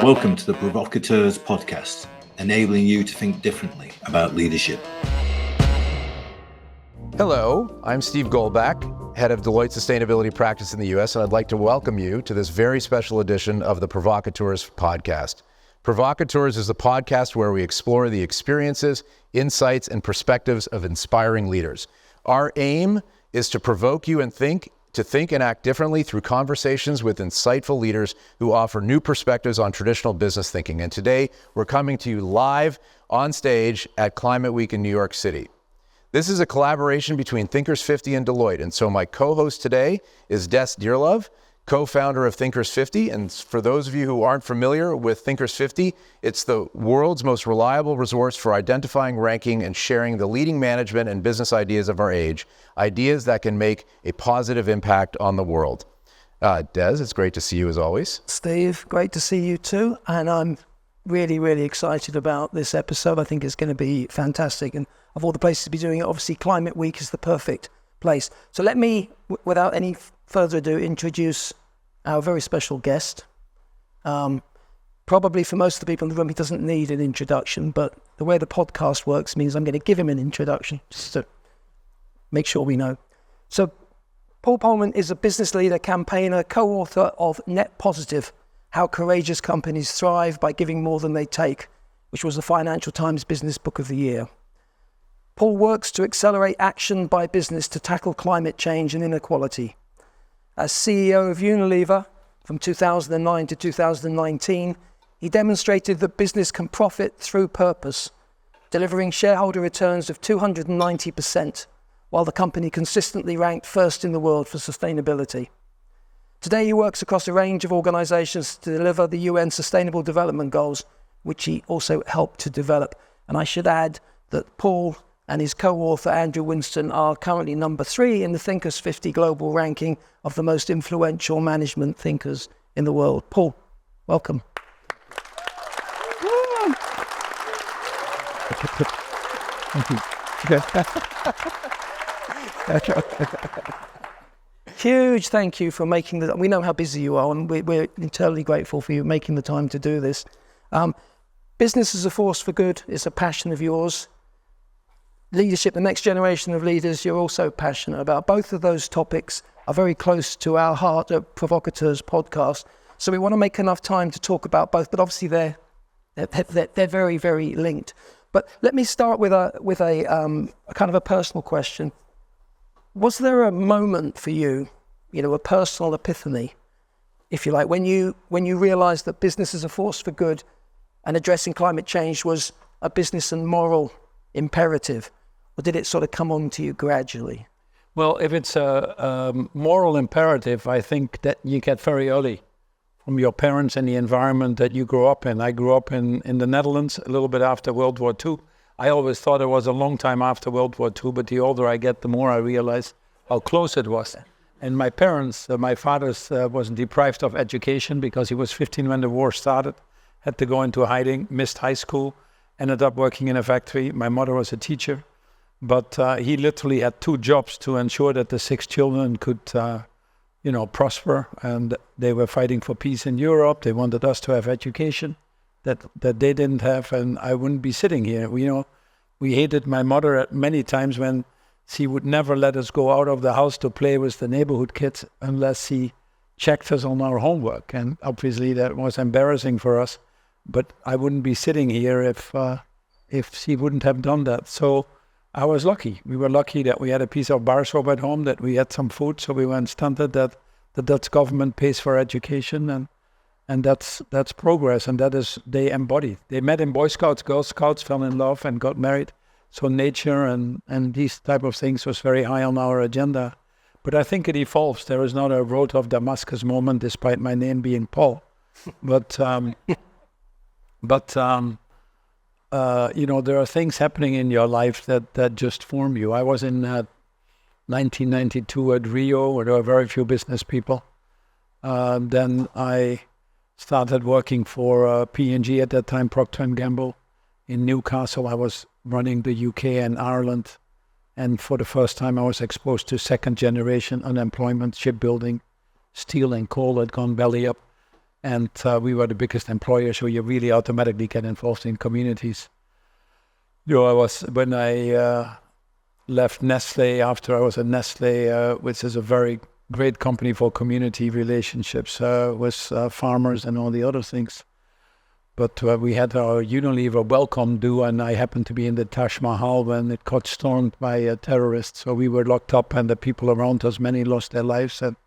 Welcome to the Provocateurs podcast, enabling you to think differently about leadership. Hello, I'm Steve Goldbach, head of Deloitte Sustainability Practice in the US, and I'd like to welcome you to this very special edition of the Provocateurs podcast. Provocateurs is a podcast where we explore the experiences, insights, and perspectives of inspiring leaders. Our aim is to provoke you and to think and act differently through conversations with insightful leaders who offer new perspectives on traditional business thinking. And today, we're coming to you live on stage at Climate Week in New York City. This is a collaboration between Thinkers50 and Deloitte. And so my co-host today is Dearlove, co-founder of Thinkers50. And for those of you who aren't familiar with Thinkers50, it's the world's most reliable resource for identifying, ranking, and sharing the leading management and business ideas of our age, ideas that can make a positive impact on the world. Des, it's great to see you as always. Steve, great to see you too. And I'm really excited about this episode. I think it's going to be fantastic. And of all the places to be doing it, obviously Climate Week is the perfect place. So let me, without any further ado, introduce our very special guest. Probably for most of the people in the room, he doesn't need an introduction, but the way the podcast works means I'm going to give him an introduction just to make sure we know. So Paul Polman is a business leader, campaigner, co-author of Net Positive, How Courageous Companies Thrive by Giving More Than They Take, which was the Financial Times Business Book of the Year. Paul works to accelerate action by business to tackle climate change and inequality. As CEO of Unilever from 2009 to 2019, he demonstrated that business can profit through purpose, delivering shareholder returns of 290%, while the company consistently ranked first in the world for sustainability. Today he works across a range of organizations to deliver the UN Sustainable Development Goals, which he also helped to develop. And I should add that Paul and his co-author Andrew Winston are currently number 3 in the Thinkers50 global ranking of the most influential management thinkers in the world. Paul, welcome. Huge thank you for making the. We know how busy you are, and we're eternally grateful for you making the time to do this. Business as a force for good is a passion of yours. Leadership, the next generation of leaders, you're also passionate about. Both of those topics are very close to our heart at Provocateurs podcast. So we want to make enough time to talk about both, but obviously they're very linked. But let me start with a kind of a personal question. Was there a moment for you, a personal epiphany, if you like, when you realized that business as a force for good and addressing climate change was a business and moral imperative? Or did it sort of come on to you gradually? Well, if it's a moral imperative, I think that you get very early from your parents and the environment that you grew up in. I grew up in the Netherlands a little bit after World War II. I always thought it was a long time after World War II, but the older I get, the more I realize how close it was. And my parents, my father was deprived of education because he was 15 when the war started, had to go into hiding, missed high school, ended up working in a factory. My mother was a teacher. But he literally had 2 jobs to ensure that the 6 children could, prosper. And they were fighting for peace in Europe. They wanted us to have education that they didn't have, and I wouldn't be sitting here. We hated my mother at many times when she would never let us go out of the house to play with the neighborhood kids unless she checked us on our homework. And obviously that was embarrassing for us. But I wouldn't be sitting here if she wouldn't have done that. So I was lucky. We were lucky that we had a piece of bar soap at home, that we had some food, so we weren't stunted, that the Dutch government pays for education, and that's progress, and that is they embodied. They met in Boy Scouts, Girl Scouts, fell in love and got married. So nature and these type of things was very high on our agenda. But I think it evolves. There is not a road of Damascus moment, despite my name being Paul. But there are things happening in your life that just form you. I was in 1992 at Rio, where there were very few business people. Then I started working for P&G at that time, Procter & Gamble. In Newcastle, I was running the UK and Ireland. And for the first time, I was exposed to second generation unemployment, shipbuilding, steel and coal had gone belly up. And we were the biggest employer, so you really automatically get involved in communities. When I left Nestle, after I was at Nestle, which is a very great company for community relationships with farmers and all the other things. But we had our Unilever welcome do, and I happened to be in the Taj Mahal when it got stormed by terrorists. So we were locked up, and the people around us, many lost their lives. And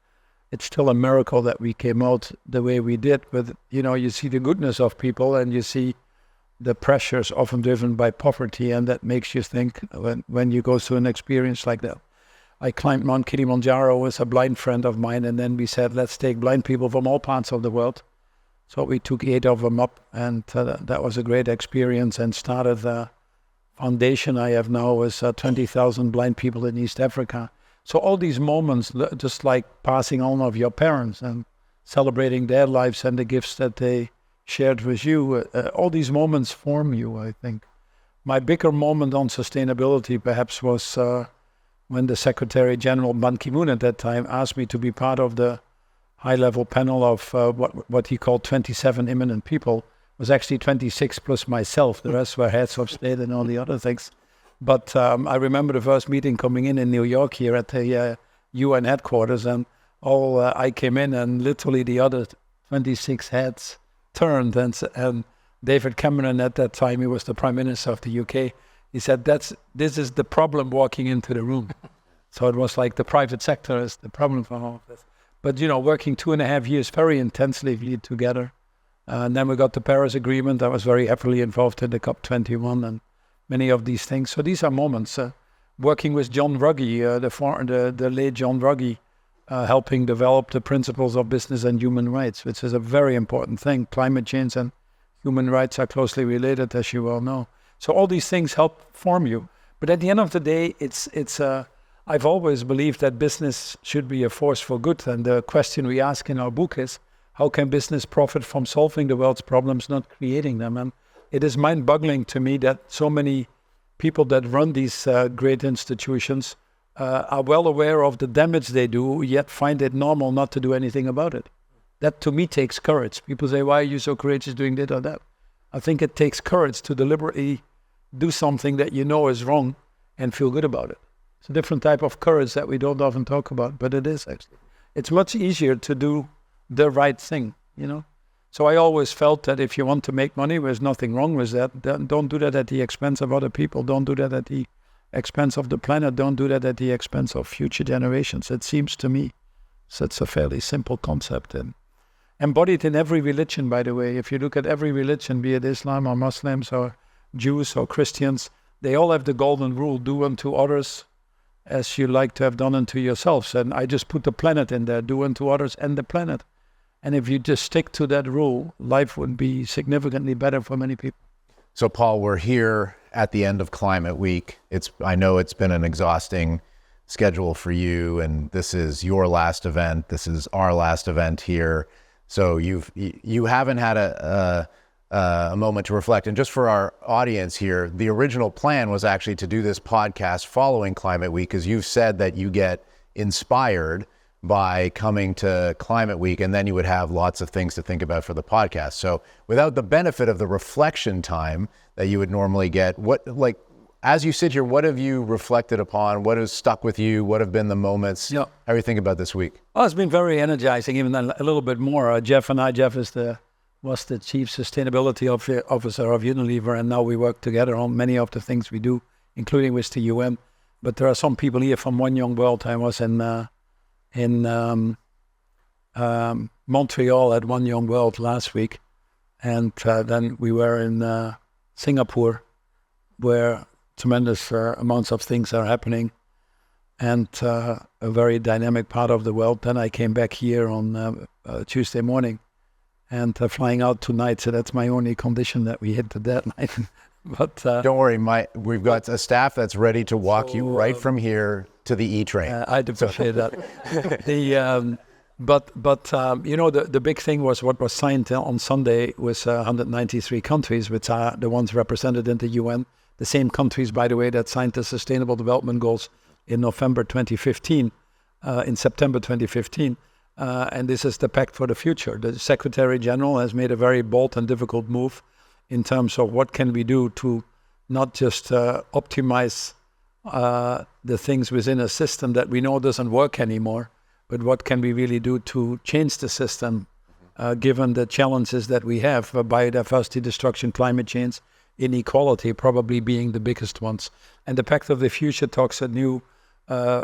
it's still a miracle that we came out the way we did. But, you see the goodness of people, and you see the pressures often driven by poverty, and that makes you think when you go through an experience like that. I climbed Mount Kilimanjaro with a blind friend of mine, and then we said, let's take blind people from all parts of the world. So we took 8 of them up, and that was a great experience, and started the foundation I have now with 20,000 blind people in East Africa. So all these moments, just like passing on of your parents and celebrating their lives and the gifts that they shared with you, all these moments form you, I think. My bigger moment on sustainability perhaps was when the Secretary General Ban Ki-moon at that time asked me to be part of the high-level panel of what he called 27 eminent people. It was actually 26 plus myself. The rest were heads of state and all the other things. But I remember the first meeting coming in New York here at the UN headquarters, and I came in, and literally the other 26 heads turned, and David Cameron at that time, he was the Prime Minister of the UK, he said, this is the problem walking into the room. So it was like the private sector is the problem for all of this. But, working 2.5 years very intensively together. And then we got the Paris Agreement. I was very heavily involved in the COP21 and many of these things. So these are moments. Working with John Ruggie, the late John Ruggie, helping develop the principles of business and human rights, which is a very important thing. Climate change and human rights are closely related, as you well know. So all these things help form you. But at the end of the day, I've always believed that business should be a force for good. And the question we ask in our book is, how can business profit from solving the world's problems, not creating them? And it is mind-boggling to me that so many people that run these great institutions are well aware of the damage they do, yet find it normal not to do anything about it. That, to me, takes courage. People say, why are you so courageous doing this or that? I think it takes courage to deliberately do something that you know is wrong and feel good about it. It's a different type of courage that we don't often talk about, but it is actually. It's much easier to do the right thing, So I always felt that if you want to make money, there's nothing wrong with that. Don't do that at the expense of other people. Don't do that at the expense of the planet. Don't do that at the expense of future generations. It seems to me such a fairly simple concept, and embodied in every religion, by the way. If you look at every religion, be it Islam or Muslims or Jews or Christians, they all have the golden rule: do unto others as you like to have done unto yourselves. And I just put the planet in there: do unto others and the planet. And if you just stick to that rule, life would be significantly better for many people. So Paul, we're here at the end of Climate Week. I know it's been an exhausting schedule for you, and this is your last event. This is our last event here. So you haven't had a moment to reflect. And just for our audience here, the original plan was actually to do this podcast following Climate Week, because you've said that you get inspired by coming to Climate Week, and then you would have lots of things to think about for the podcast. So without the benefit of the reflection time that you would normally get, as you sit here, what have you reflected upon? What has stuck with you? What have been the moments? Yeah. How are you thinking about this week? Well, it's been very energizing, even a little bit more. Jeff was the chief sustainability officer of Unilever, and now we work together on many of the things we do, including with the UN. But there are some people here from One Young World. I was in Montreal at One Young World last week, and then we were in Singapore, where tremendous amounts of things are happening, and a very dynamic part of the world. Then I came back here on Tuesday morning, and flying out tonight. So that's my only condition, that we hit the deadline. But don't worry, we've got a staff that's ready to walk you right from here to the E-train. I'd appreciate that. The big thing was what was signed on Sunday with 193 countries, which are the ones represented in the UN. The same countries, by the way, that signed the Sustainable Development Goals in September 2015. and this is the Pact for the Future. The Secretary General has made a very bold and difficult move in terms of what can we do to not just optimize the things within a system that we know doesn't work anymore, but what can we really do to change the system, given the challenges that we have, biodiversity destruction, climate change, inequality probably being the biggest ones. And the Pact of the Future talks a new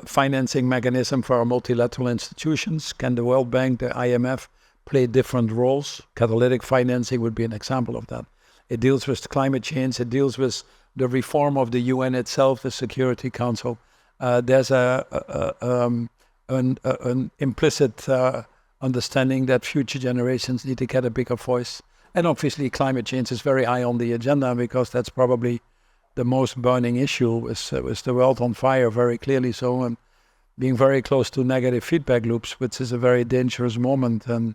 financing mechanism for our multilateral institutions. Can the World Bank, the IMF, play different roles? Catalytic financing would be an example of that. It deals with climate change. It deals with the reform of the UN itself, the Security Council. There's an implicit understanding that future generations need to get a bigger voice. And obviously climate change is very high on the agenda because that's probably the most burning issue with the world on fire, very clearly so, and being very close to negative feedback loops, which is a very dangerous moment. And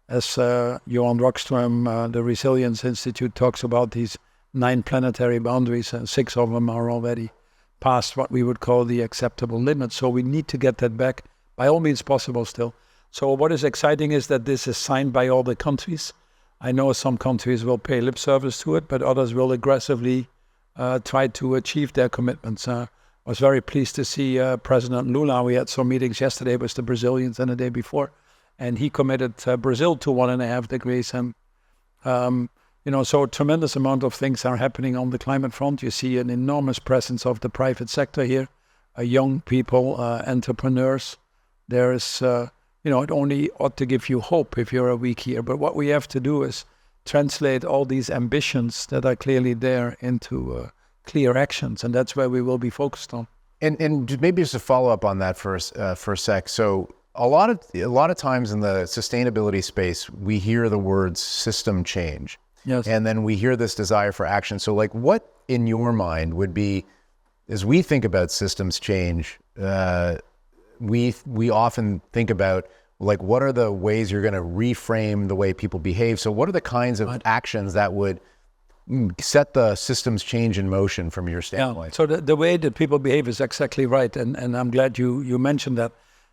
as Johan Rockström, the Resilience Institute, talks about these 9 planetary boundaries, and 6 of them are already past what we would call the acceptable limit. So we need to get that back, by all means possible still. So what is exciting is that this is signed by all the countries. I know some countries will pay lip service to it, but others will aggressively try to achieve their commitments. I was very pleased to see President Lula. We had some meetings yesterday with the Brazilians and the day before, and he committed Brazil to 1.5 degrees. And so a tremendous amount of things are happening on the climate front. You see an enormous presence of the private sector here, young people, entrepreneurs. There is, it only ought to give you hope if you're a week here. But what we have to do is translate all these ambitions that are clearly there into clear actions, and that's where we will be focused on. And maybe just a follow up on that for a sec. So a lot of times in the sustainability space, we hear the words system change. Yes. And then we hear this desire for action. So like what in your mind would be, as we think about systems change, we often think about like what are the ways you're going to reframe the way people behave? So what are the kinds of actions that would set the systems change in motion from your standpoint? Yeah. So the way that people behave is exactly right. And I'm glad you mentioned that.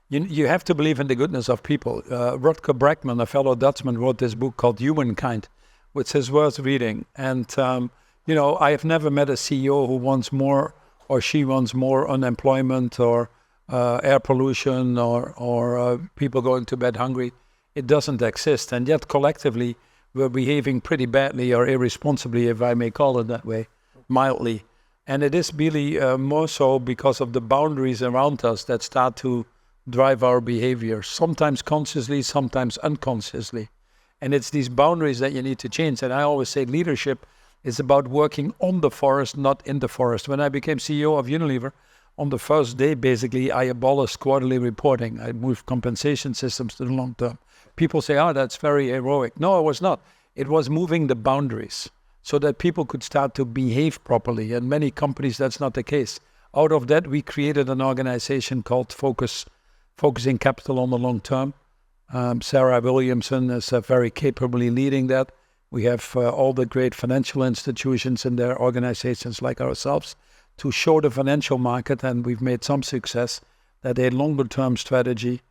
You have to believe in the goodness of people. Rutger Bregman, a fellow Dutchman, wrote this book called Humankind, which is worth reading. And, I have never met a CEO who wants more or she wants more unemployment or air pollution or people going to bed hungry. It doesn't exist. And yet collectively, we're behaving pretty badly or irresponsibly, if I may call it that way, mildly. And it is really more so because of the boundaries around us that start to drive our behavior, sometimes consciously, sometimes unconsciously. And it's these boundaries that you need to change. And I always say leadership is about working on the forest, not in the forest. When I became CEO of Unilever, on the first day, basically, I abolished quarterly reporting. I moved compensation systems to the long term. People say, that's very heroic. No, it was not. It was moving the boundaries so that people could start to behave properly. And many companies, that's not the case. Out of that, we created an organization called Focusing Capital on the Long Term. Sarah Williamson is very capably leading that. We have all the great financial institutions in their organizations like ourselves to show the financial market, and we've made some success, that a longer term strategy,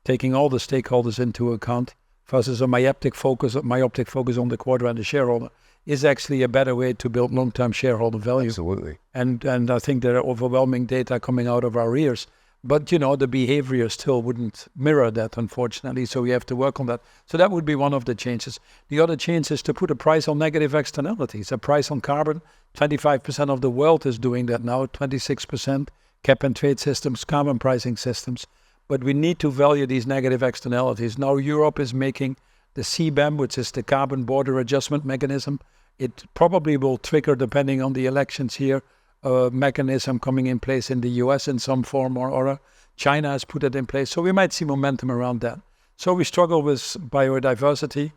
taking all the stakeholders into account, versus a myopic focus on the quarter and the shareholder, is actually a better way to build long-term shareholder value. Absolutely. And I think there are overwhelming data coming out of our ears. But, the behavior still wouldn't mirror that, unfortunately. So we have to work on that. So that would be one of the changes. The other change is to put a price on negative externalities, a price on carbon. 25% of the world is doing that now, 26% cap and trade systems, carbon pricing systems. But we need to value these negative externalities. Now Europe is making the CBAM, which is the Carbon Border Adjustment Mechanism. It probably will trigger, depending on the elections here, a mechanism coming in place in the US in some form or other. China has put it in place. So we might see momentum around that. So we struggle with biodiversity.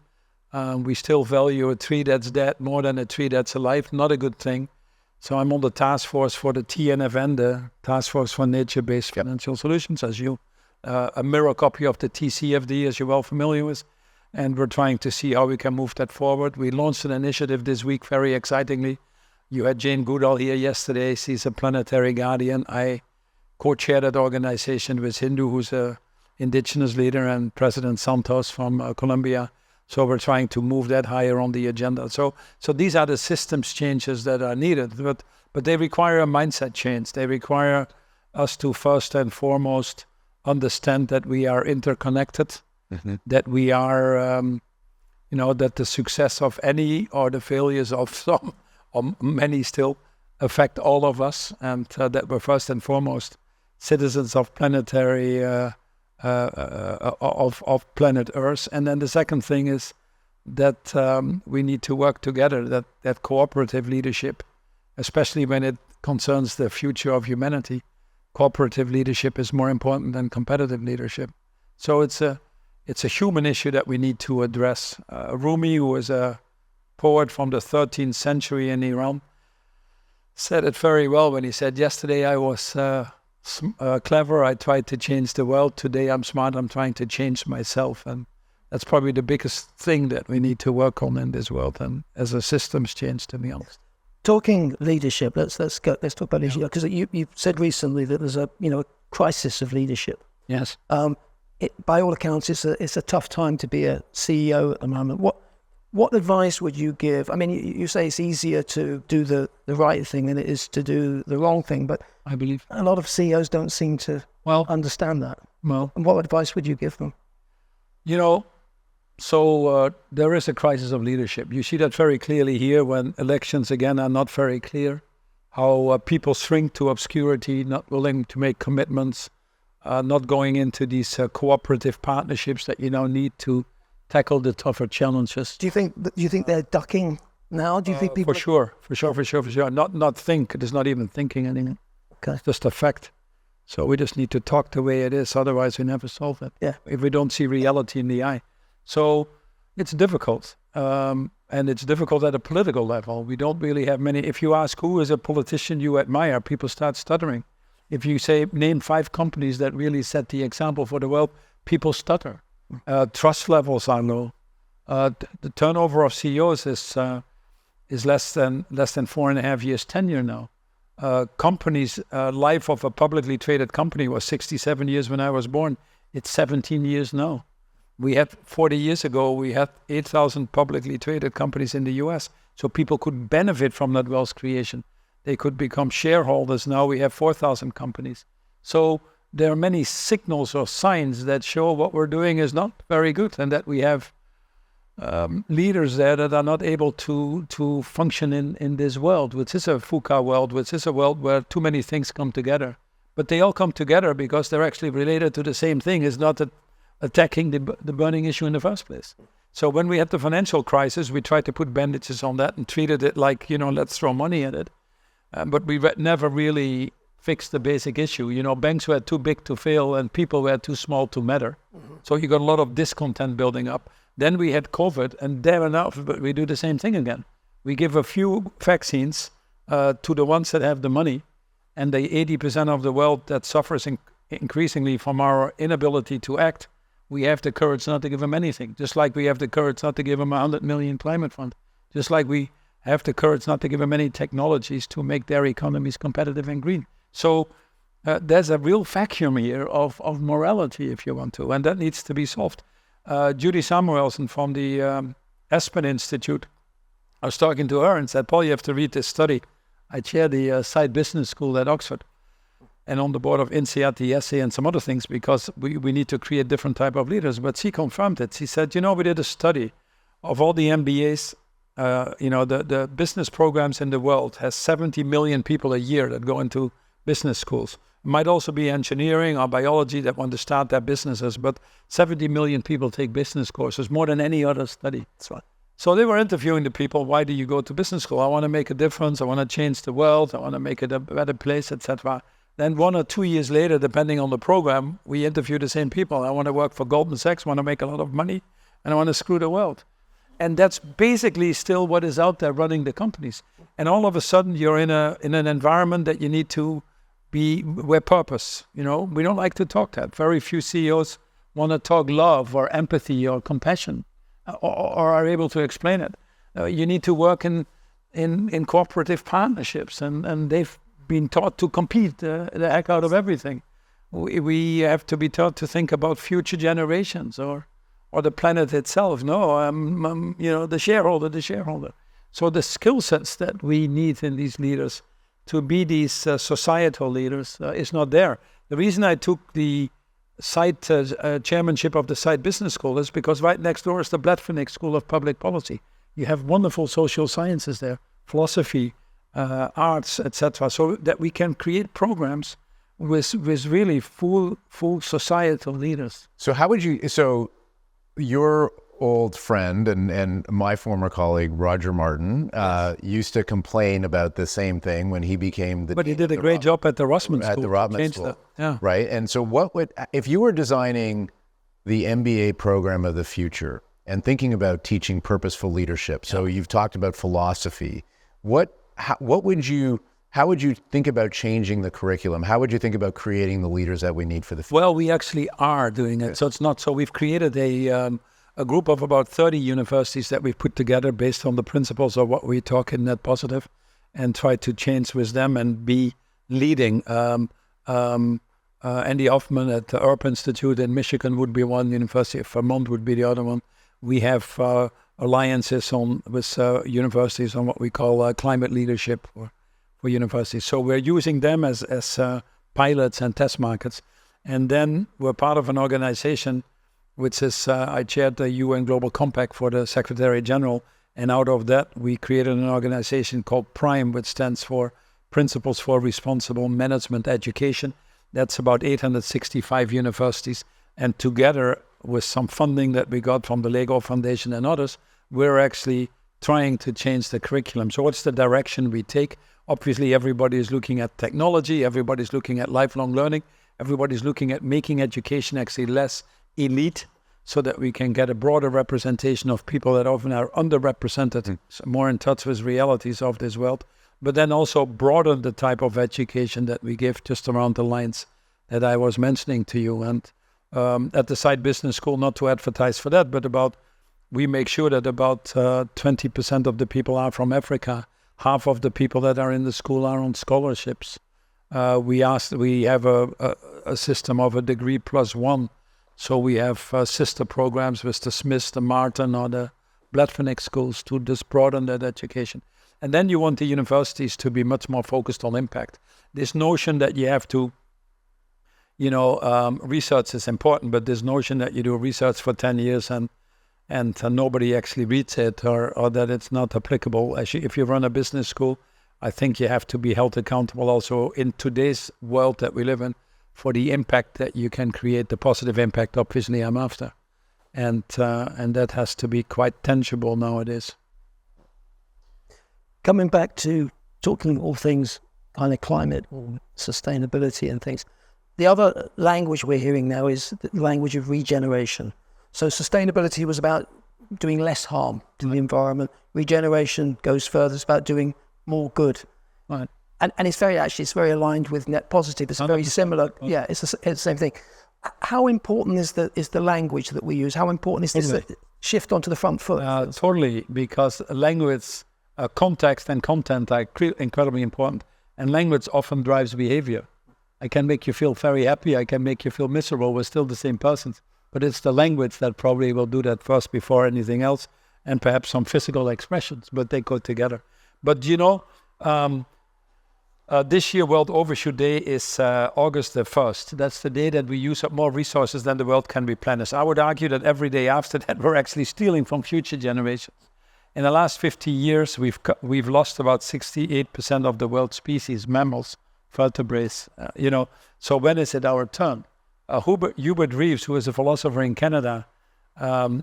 We still value a tree that's dead more than a tree that's alive. Not a good thing. So I'm on the task force for the TNFN, the Task Force for Nature-Based Financial Solutions, as a mirror copy of the TCFD, as you're well familiar with. And we're trying to see how we can move that forward. We launched an initiative this week, very excitingly. You had Jane Goodall here yesterday. She's a planetary guardian. I co-chair that organization with Hindu, who's a indigenous leader, and President Santos from Colombia. So we're trying to move that higher on the agenda. So these are the systems changes that are needed, but they require a mindset change. They require us to first and foremost understand that we are interconnected, that we are, that the success of any or the failures of some or many still affect all of us, and that we're first and foremost citizens of planetary of planet Earth. And then the second thing is that we need to work together, that cooperative leadership, especially when it concerns the future of humanity. Cooperative leadership is more important than competitive leadership. So it's a human issue that we need to address. Rumi, who was a poet from the 13th century in Iran, said it very well when he said, yesterday I was clever, I tried to change the world. Today I'm smart, I'm trying to change myself. And that's probably the biggest thing that we need to work on in this world, and as a systems change, to be honest. Talking leadership, let's talk about leadership, because you said recently that there's a crisis of leadership. Yes. By all accounts, it's a tough time to be a CEO at the moment. What advice would you give? I mean, you say it's easier to do the right thing than it is to do the wrong thing, but I believe a lot of CEOs don't seem to understand that. Well, and what advice would you give them? So there is a crisis of leadership. You see that very clearly here when elections, again, are not very clear, how people shrink to obscurity, not willing to make commitments, not going into these cooperative partnerships that you now need to tackle the tougher challenges. Do you think they're ducking now? Do you think people... For sure. Not think. It is not even thinking anymore. Okay. It's just a fact. So we just need to talk the way it is. Otherwise, we never solve it. Yeah. If we don't see reality in the eye. So it's difficult. And it's difficult at a political level. We don't really have many. If you ask who is a politician you admire, people start stuttering. If you say, name 5 companies that really set the example for the world, people stutter. Trust levels are low. The turnover of CEOs is less than 4.5 years tenure now. Companies, life of a publicly traded company was 67 years when I was born. It's 17 years now. We had 40 years ago, we had 8,000 publicly traded companies in the US. So people could benefit from that wealth creation. They could become shareholders. Now we have 4,000 companies. So there are many signals or signs that show what we're doing is not very good, and that we have leaders there that are not able to function in this world, which is a VUCA world, which is a world where too many things come together. But they all come together because they're actually related to the same thing. It's not attacking the burning issue in the first place. So when we had the financial crisis, we tried to put bandages on that and treated it like, let's throw money at it. But we never really fixed the basic issue. Banks were too big to fail and people were too small to matter. So you got a lot of discontent building up. Then we had COVID, and but we do the same thing again. We give a few vaccines to the ones that have the money, and the 80% of the world that suffers increasingly from our inability to act, we have the courage not to give them anything. Just like we have the courage not to give them 100 million climate fund. Just like we have the courage not to give them any technologies to make their economies competitive and green. So there's a real vacuum here of morality, if you want to, and that needs to be solved. Judy Samuelson from the Aspen Institute, I was talking to her and said, Paul, you have to read this study. I chair the Side Business School at Oxford and on the board of INSEAD, the essay, and some other things, because we need to create different type of leaders. But she confirmed it. She said, we did a study of all the MBAs. The business programs in the world has 70 million people a year that go into business schools. It might also be engineering or biology that want to start their businesses, but 70 million people take business courses, more than any other study. That's right. So they were interviewing the people, why do you go to business school? I want to make a difference, I want to change the world, I want to make it a better place, etc. Then 1 or 2 years later, depending on the program, we interview the same people. I want to work for Goldman Sachs, want to make a lot of money, and I want to screw the world. And that's basically still what is out there running the companies. And all of a sudden, you're in an environment that you need to be with purpose. We don't like to talk that. Very few CEOs want to talk love or empathy or compassion, or are able to explain it. You need to work in cooperative partnerships, and they've been taught to compete the heck out of everything. we have to be taught to think about future generations or the planet itself. No, the shareholder. So the skill sets that we need in these leaders to be these societal leaders is not there. The reason I took the site chairmanship of the site business school is because right next door is the Epiphany School of Public Policy. You have wonderful social sciences there, philosophy, arts, etc., so that we can create programs with really full societal leaders. So how would you? So your old friend and my former colleague Roger Martin used to complain about the same thing when he became the. But he did a great job at the Rosman School. At the Rosman School, right? And so, what would if you were designing the MBA program of the future and thinking about teaching purposeful leadership? So you've talked about philosophy. How would you think about changing the curriculum? How would you think about creating the leaders that we need for the future? Well, we actually are doing it. So it's not. So we've created a group of about 30 universities that we've put together based on the principles of what we talk in Net Positive, and try to change with them and be leading. Andy Hoffman at the Earp Institute in Michigan would be one. University of Vermont would be the other one. We have alliances with universities on what we call climate leadership for universities. So we're using them as pilots and test markets. And then we're part of an organization which is, I chaired the UN Global Compact for the Secretary General. And out of that, we created an organization called PRIME, which stands for Principles for Responsible Management Education. That's about 865 universities. And together with some funding that we got from the Lego Foundation and others, we're actually trying to change the curriculum. So what's the direction we take? Obviously, everybody is looking at technology. Everybody's looking at lifelong learning. Everybody's looking at making education actually less elite so that we can get a broader representation of people that often are underrepresented, more in touch with realities of this world, but then also broaden the type of education that we give just around the lines that I was mentioning to you. And at the Site Business School, not to advertise for that, but we make sure that about 20% of the people are from Africa. Half of the people that are in the school are on scholarships. We have a system of a degree plus one. So we have sister programs with the Smiths, the Martin, or the Blatfinick schools to just broaden that education. And then you want the universities to be much more focused on impact. This notion that you have to, research is important, but this notion that you do research for 10 years and nobody actually reads it or that it's not applicable. Actually, if you run a business school, I think you have to be held accountable also in today's world that we live in, for the impact that you can create, the positive impact, obviously, I'm after. And that has to be quite tangible nowadays. Coming back to talking all things kind of climate or sustainability and things, the other language we're hearing now is the language of regeneration. So sustainability was about doing less harm to the environment. Regeneration goes further, it's about doing more good. Right. And it's very aligned with Net Positive. It's very similar. Yeah, it's the same thing. How important is the language that we use? How important is this shift onto the front foot? Totally, because language, context and content are incredibly important. And language often drives behavior. I can make you feel very happy. I can make you feel miserable. We're still the same persons. But it's the language that probably will do that first before anything else. And perhaps some physical expressions, but they go together. But this year World Overshoot Day is August the 1st. That's the day that we use up more resources than the world can replenish. I would argue that every day after that we're actually stealing from future generations. In the last 50 years, we've lost about 68% of the world's species, mammals, vertebrates. So when is it our turn? Hubert Reeves, who is a philosopher in Canada,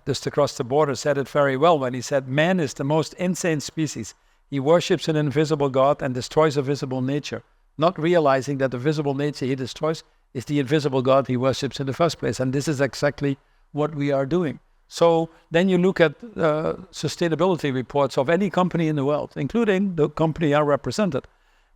just across the border, said it very well when he said, "Man is the most insane species. He worships an invisible God and destroys a visible nature, not realizing that the visible nature he destroys is the invisible God he worships in the first place." And this is exactly what we are doing. So then you look at sustainability reports of any company in the world, including the company I represented,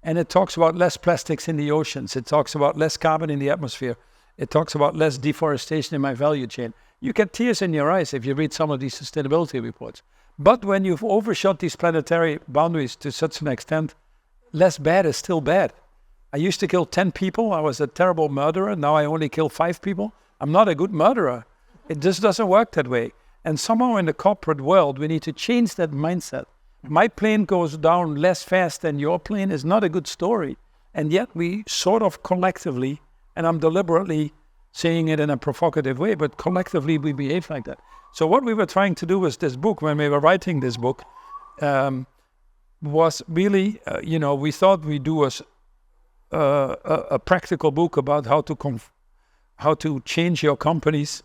and it talks about less plastics in the oceans. It talks about less carbon in the atmosphere. It talks about less deforestation in my value chain. You get tears in your eyes if you read some of these sustainability reports. But when you've overshot these planetary boundaries to such an extent, less bad is still bad. I used to kill 10 people. I was a terrible murderer. Now I only kill 5 people. I'm not a good murderer. It just doesn't work that way. And somehow in the corporate world, we need to change that mindset. My plane goes down less fast than your plane is not a good story. And yet we sort of collectively, and I'm deliberately saying it in a provocative way, but collectively we behave like that. So what we were trying to do with this book, when we were writing this book, was really, we thought we'd do a practical book about how to change your companies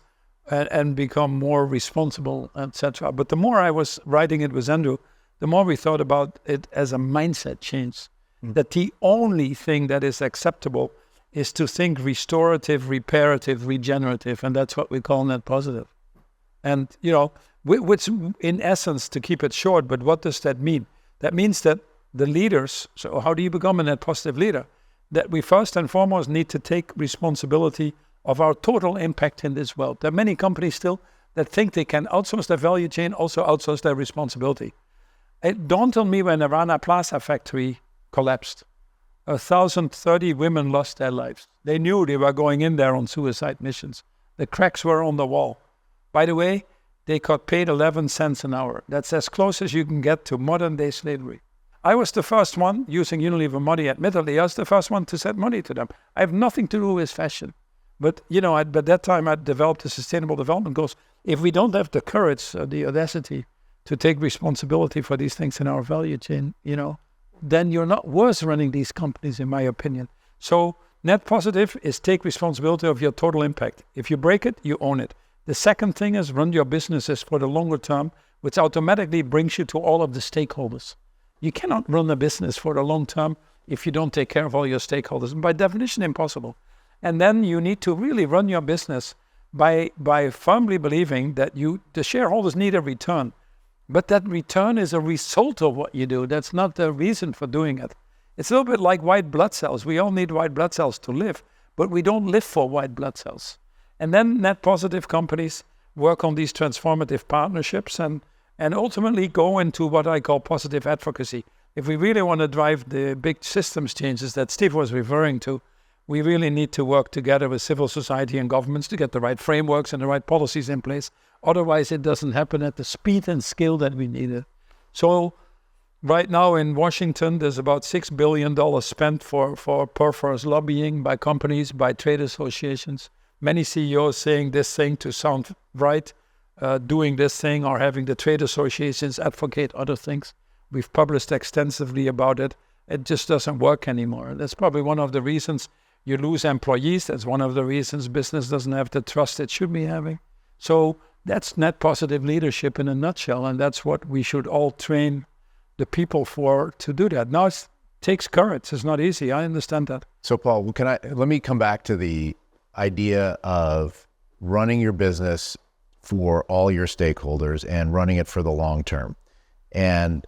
and become more responsible, etc. But the more I was writing it with Andrew, the more we thought about it as a mindset change. That the only thing that is acceptable is to think restorative, reparative, regenerative, and that's what we call net positive. And, which in essence, to keep it short, but what does that mean? That means that the leaders, so how do you become a net positive leader? That we first and foremost need to take responsibility of our total impact in this world. There are many companies still that think they can outsource their value chain, also outsource their responsibility. It dawned on me when the Rana Plaza factory collapsed. 1,030 women lost their lives. They knew they were going in there on suicide missions. The cracks were on the wall. By the way, they got paid 11 cents an hour. That's as close as you can get to modern day slavery. I was the first one using Unilever money, admittedly. I was the first one to send money to them. I have nothing to do with fashion. But, by that time I developed the Sustainable Development Goals. If we don't have the courage, the audacity to take responsibility for these things in our value chain, then you're not worth running these companies, in my opinion. So net positive is take responsibility of your total impact. If you break it, you own it. The second thing is run your businesses for the longer term, which automatically brings you to all of the stakeholders. You cannot run a business for the long term if you don't take care of all your stakeholders. And by definition, impossible. And then you need to really run your business by firmly believing that the shareholders need a return. But that return is a result of what you do. That's not the reason for doing it. It's a little bit like white blood cells. We all need white blood cells to live, but we don't live for white blood cells. And then net positive companies work on these transformative partnerships and ultimately go into what I call positive advocacy. If we really want to drive the big systems changes that Steve was referring to, we really need to work together with civil society and governments to get the right frameworks and the right policies in place. Otherwise, it doesn't happen at the speed and scale that we need it. So right now in Washington, there's about $6 billion spent for perforce lobbying by companies, by trade associations. Many CEOs saying this thing to sound right, doing this thing, or having the trade associations advocate other things. We've published extensively about it. It just doesn't work anymore. That's probably one of the reasons you lose employees. That's one of the reasons business doesn't have the trust it should be having. So that's net positive leadership in a nutshell, and that's what we should all train the people for to do that. Now it takes courage. It's not easy. I understand that. So Paul, let me come back to the idea of running your business for all your stakeholders and running it for the long term. And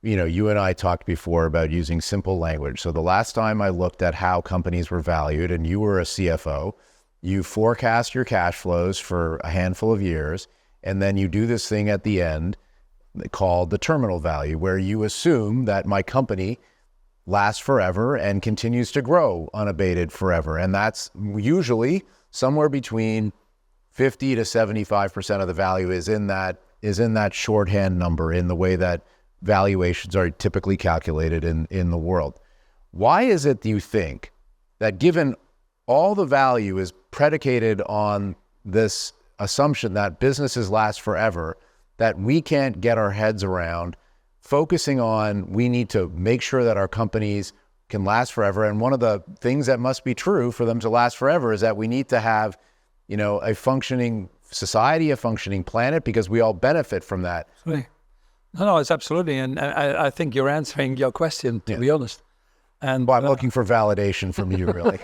you and I talked before about using simple language. So the last time I looked at how companies were valued, and you were a CFO, you forecast your cash flows for a handful of years, and then you do this thing at the end called the terminal value, where you assume that my company lasts forever and continues to grow unabated forever. And that's usually somewhere between 50 to 75% of the value is in that shorthand number, in the way that valuations are typically calculated in the world. Why is it, do you think, that given all the value is predicated on this assumption that businesses last forever, that we can't get our heads around focusing on, we need to make sure that our companies can last forever? And one of the things that must be true for them to last forever is that we need to have, a functioning society, a functioning planet, because we all benefit from that. Right. No, it's absolutely. And I think you're answering your question, to be honest. And I'm looking for validation from you, really.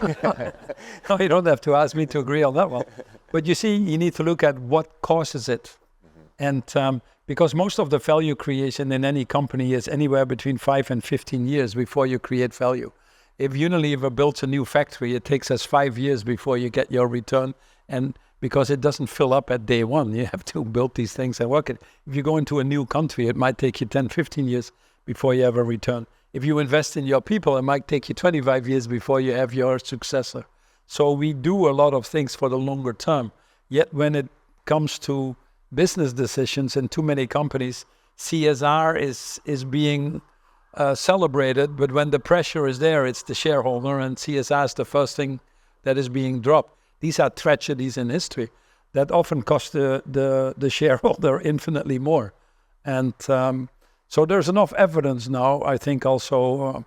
No, you don't have to ask me to agree on that one. But you see, you need to look at what causes it. And because most of the value creation in any company is anywhere between 5 and 15 years before you create value. If Unilever builds a new factory, it takes us 5 years before you get your return. And because it doesn't fill up at day one, you have to build these things and work it. If you go into a new country, it might take you 10, 15 years before you have a return. if you invest in your people, it might take you 25 years before you have your successor. So we do a lot of things for the longer term. Yet when it comes to business decisions in too many companies, CSR is being celebrated, but when the pressure is there, it's the shareholder, and CSR is the first thing that is being dropped. These are tragedies in history that often cost the shareholder infinitely more. And so there's enough evidence now, I think also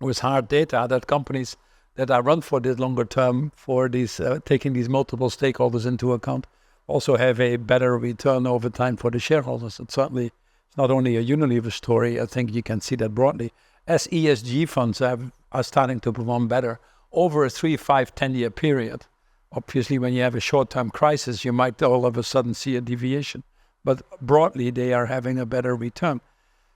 with hard data, that companies that are run for this longer term, for these taking these multiple stakeholders into account, also have a better return over time for the shareholders. And certainly it's not only a Unilever story, I think you can see that broadly. As ESG funds are starting to perform better over a 3, 5, 10-year period. Obviously, when you have a short-term crisis, you might all of a sudden see a deviation. But broadly, they are having a better return.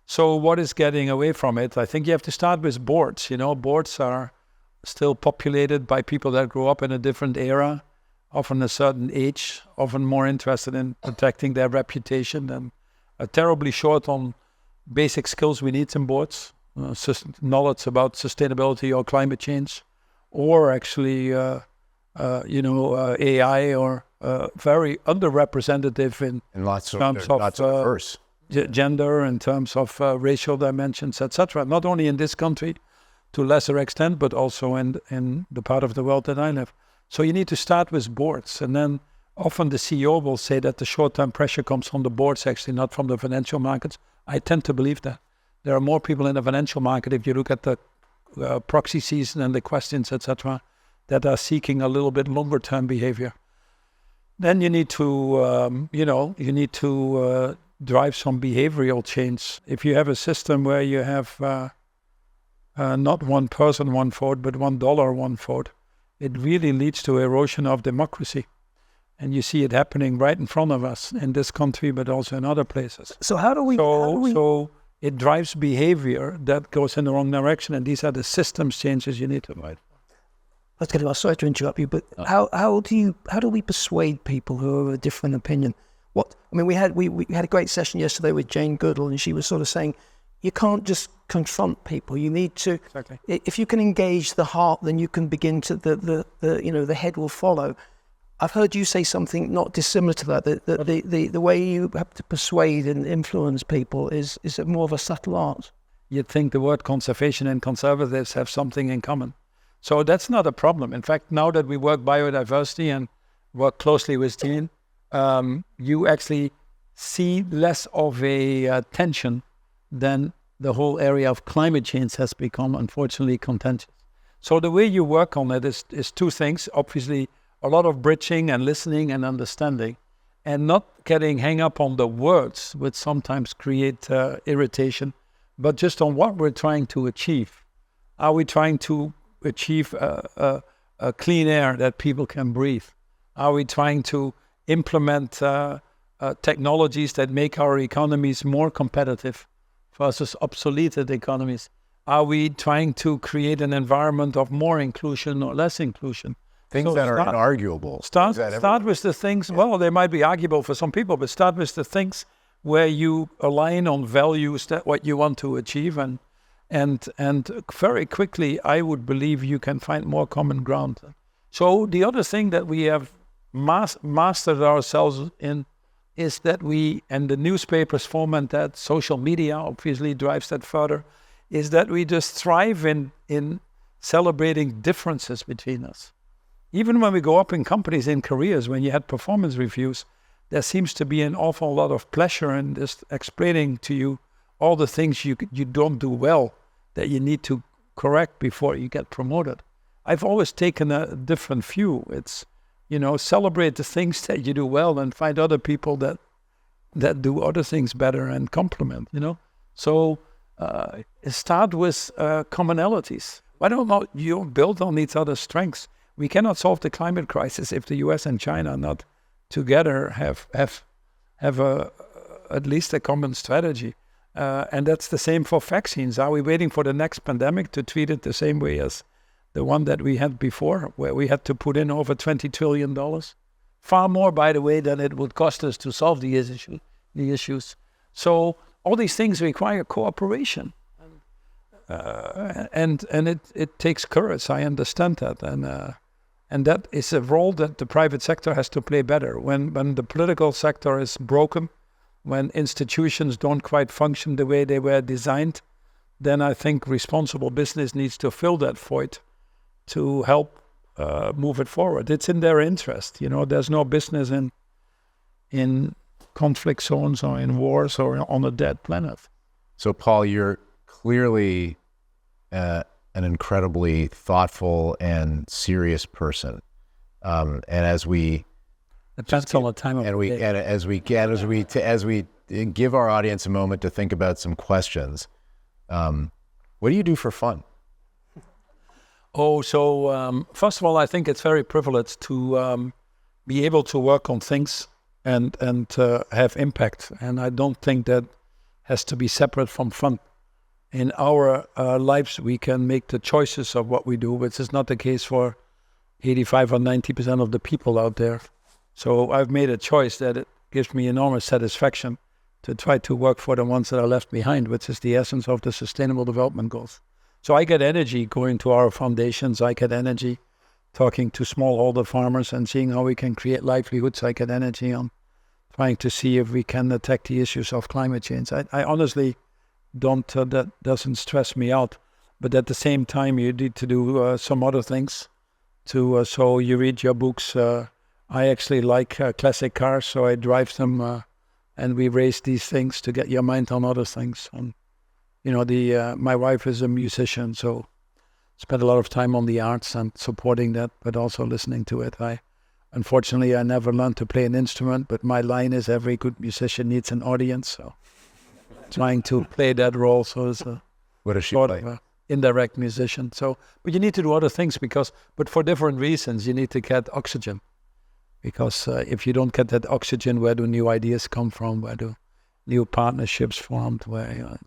So what is getting away from it? I think you have to start with boards. Boards are still populated by people that grew up in a different era, often a certain age, often more interested in protecting their reputation, and are terribly short on basic skills we need in boards, knowledge about sustainability or climate change, or actually AI, or very underrepresentative in lots of terms not so of diverse. gender, in terms of racial dimensions, etc. Not only in this country, to a lesser extent, but also in the part of the world that I live. So you need to start with boards, and then often the CEO will say that the short-term pressure comes from the boards, actually not from the financial markets. I tend to believe that. There are more people in the financial market, if you look at the proxy season and the questions, etc., that are seeking a little bit longer-term behavior. Then you need to, drive some behavioral change. If you have a system where you have not one person, one vote, but $1, one vote, it really leads to erosion of democracy. And you see it happening right in front of us in this country, but also in other places. So how do we... So it drives behavior that goes in the wrong direction, and these are the systems changes you need to make. Let's get it. Sorry to interrupt you, but how do we persuade people who are of a different opinion? We had a great session yesterday with Jane Goodall, and she was sort of saying, you can't just confront people. You need to, exactly. If you can engage the heart, then you can begin to the head will follow. I've heard you say something not dissimilar to that. The way you have to persuade and influence people is more of a subtle art. You'd think the word conservation and conservatives have something in common. So that's not a problem. In fact, now that we work biodiversity and work closely with Jane, you actually see less of a tension than the whole area of climate change has become, unfortunately, contentious. So the way you work on it is two things. Obviously, a lot of bridging and listening and understanding, and not getting hung up on the words, which sometimes create irritation, but just on what we're trying to achieve. Are we trying to achieve a clean air that people can breathe? Are we trying to implement technologies that make our economies more competitive versus obsoleted economies? Are we trying to create an environment of more inclusion or less inclusion? Things that are inarguable. Start with the things, well, they might be arguable for some people, but start with the things where you align on values, that what you want to achieve, and very quickly, I would believe you can find more common ground. So the other thing that we have mastered ourselves in is that we, and the newspapers foment that, social media obviously drives that further, is that we just thrive in celebrating differences between us. Even when we go up in companies, in careers, when you had performance reviews, there seems to be an awful lot of pleasure in just explaining to you all the things you don't do well that you need to correct before you get promoted. I've always taken a different view. It's, celebrate the things that you do well and find other people that do other things better and compliment, So start with commonalities. Why don't you build on each other's strengths? We cannot solve the climate crisis if the US and China are not together have at least a common strategy. And that's the same for vaccines. Are we waiting for the next pandemic to treat it the same way as the one that we had before, where we had to put in over $20 trillion? Far more, by the way, than it would cost us to solve the issues. So all these things require cooperation. And it takes courage. I understand that, and that is a role that the private sector has to play better. When the political sector is broken, when institutions don't quite function the way they were designed, then I think responsible business needs to fill that void to help move it forward. It's in their interest. There's no business in conflict zones or in wars or on a dead planet. So, Paul, you're clearly an incredibly thoughtful and serious person. And as we depends on the time of day. And as we give our audience a moment to think about some questions, what do you do for fun? First of all, I think it's very privileged to be able to work on things and have impact. And I don't think that has to be separate from fun. In our lives, we can make the choices of what we do, which is not the case for 85 or 90% of the people out there. So I've made a choice that it gives me enormous satisfaction to try to work for the ones that are left behind, which is the essence of the Sustainable Development Goals. So I get energy going to our foundations. I get energy talking to smallholder farmers and seeing how we can create livelihoods. I get energy on trying to see if we can attack the issues of climate change. I honestly don't, that doesn't stress me out. But at the same time, you need to do some other things. So you read your books. I actually like classic cars, so I drive them, and we race these things to get your mind on other things. And my wife is a musician, so spend a lot of time on the arts and supporting that, but also listening to it. Unfortunately, I never learned to play an instrument, but my line is every good musician needs an audience. So trying to play that role. So it's what does she sort play? of an indirect musician. So, but you need to do other things but for different reasons, you need to get oxygen. Because if you don't get that oxygen, where do new ideas come from? Where do new partnerships formed?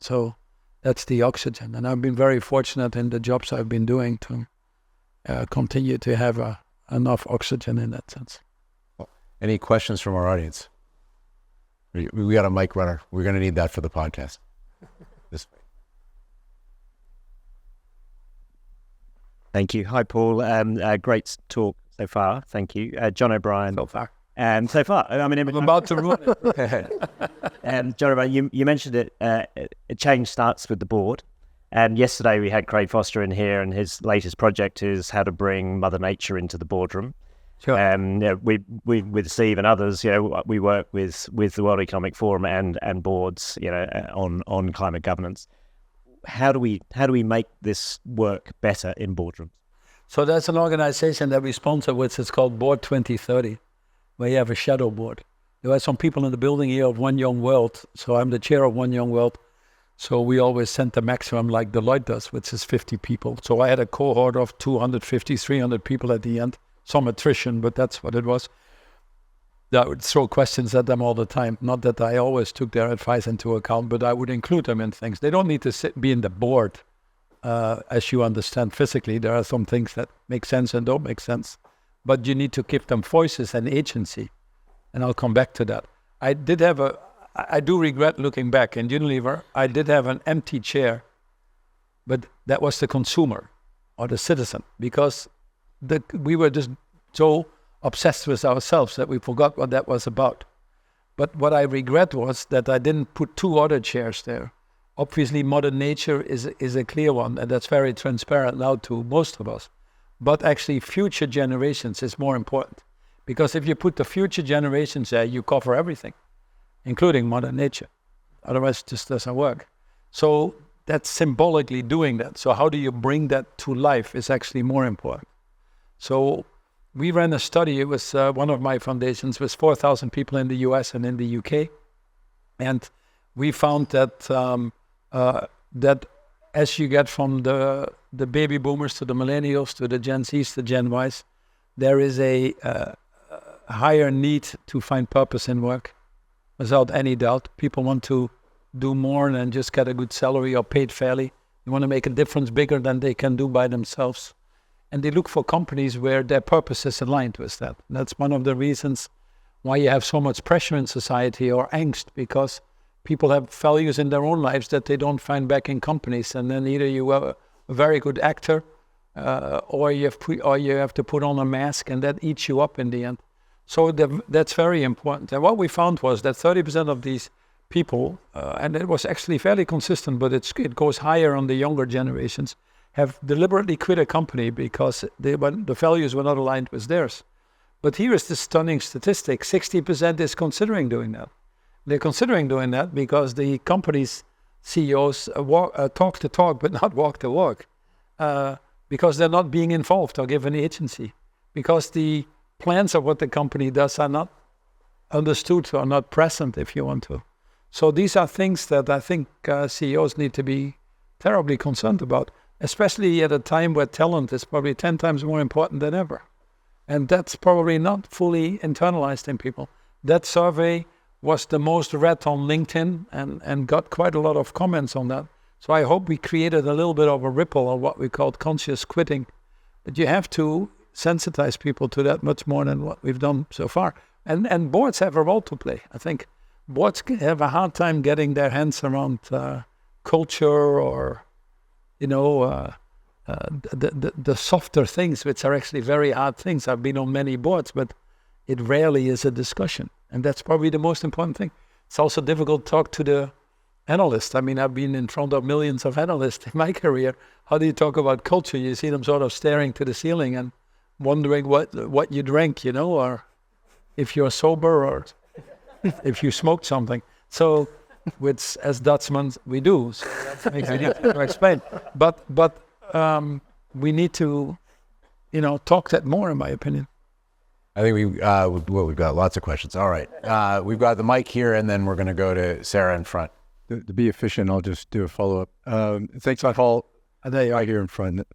So that's the oxygen. And I've been very fortunate in the jobs I've been doing to continue to have enough oxygen in that sense. Any questions from our audience? We got a mic runner. We're going to need that for the podcast. This way. Thank you. Hi, Paul. Great talk so far. Thank you. John O'Brien. So far. So far. I'm about to ruin it. John O'Brien, you mentioned it. A change starts with the board. Yesterday we had Craig Foster in here, and his latest project is how to bring Mother Nature into the boardroom. Sure. We with Steve and others, we work with the World Economic Forum and boards, on climate governance. How do we make this work better in boardrooms? So there's an organization that we sponsor, which is called Board 2030, where you have a shadow board. There are some people in the building here of One Young World, so I'm the chair of One Young World. So we always send the maximum like Deloitte does, which is 50 people. So I had a cohort of 250, 300 people at the end. Some attrition, but that's what it was. I would throw questions at them all the time. Not that I always took their advice into account, but I would include them in things. They don't need to be in the board, as you understand physically. There are some things that make sense and don't make sense. But you need to give them voices and agency. And I'll come back to that. I do regret looking back. In Unilever, I did have an empty chair, but that was the consumer or the citizen, because we were just so obsessed with ourselves that we forgot what that was about. But what I regret was that I didn't put two other chairs there. Obviously, Mother Nature is a clear one, and that's very transparent now to most of us. But actually, future generations is more important. Because if you put the future generations there, you cover everything, including Mother Nature. Otherwise, it just doesn't work. So that's symbolically doing that. So how do you bring that to life is actually more important. So we ran a study. It was one of my foundations with 4,000 people in the US and in the UK. And we found that that as you get from the baby boomers to the millennials to the Gen Zs to Gen Ys, there is a higher need to find purpose in work, without any doubt. People want to do more than just get a good salary or paid fairly. They want to make a difference bigger than they can do by themselves. And they look for companies where their purpose is aligned with that. And that's one of the reasons why you have so much pressure in society or angst, because people have values in their own lives that they don't find back in companies. And then either you are a very good actor or you have to put on a mask, and that eats you up in the end. So that's very important. And what we found was that 30% of these people, and it was actually fairly consistent, but it goes higher on the younger generations, have deliberately quit a company because the values were not aligned with theirs. But here is the stunning statistic: 60% is considering doing that. They're considering doing that because the company's CEOs talk the talk but not walk the walk, because they're not being involved or given agency, because the plans of what the company does are not understood or not present, if you want to. So these are things that I think CEOs need to be terribly concerned about, especially at a time where talent is probably 10 times more important than ever. And that's probably not fully internalized in people. That survey was the most read on LinkedIn and got quite a lot of comments on that. So I hope we created a little bit of a ripple of what we called conscious quitting. But you have to sensitize people to that much more than what we've done so far. And boards have a role to play. I think boards have a hard time getting their hands around culture or, the softer things, which are actually very hard things. I've been on many boards, but it rarely is a discussion. And that's probably the most important thing. It's also difficult to talk to the analyst. I mean, I've been in front of millions of analysts in my career. How do you talk about culture? You see them sort of staring to the ceiling and wondering what you drank, or if you're sober or if you smoked something. So, which as Dutchmen we do, so that makes it difficult to explain. But we need to, talk that more, in my opinion. I think we've got lots of questions. All right, we've got the mic here, and then we're going to go to Sarah in front. To be efficient, I'll just do a follow-up. Thanks, Paul. There you are here in front.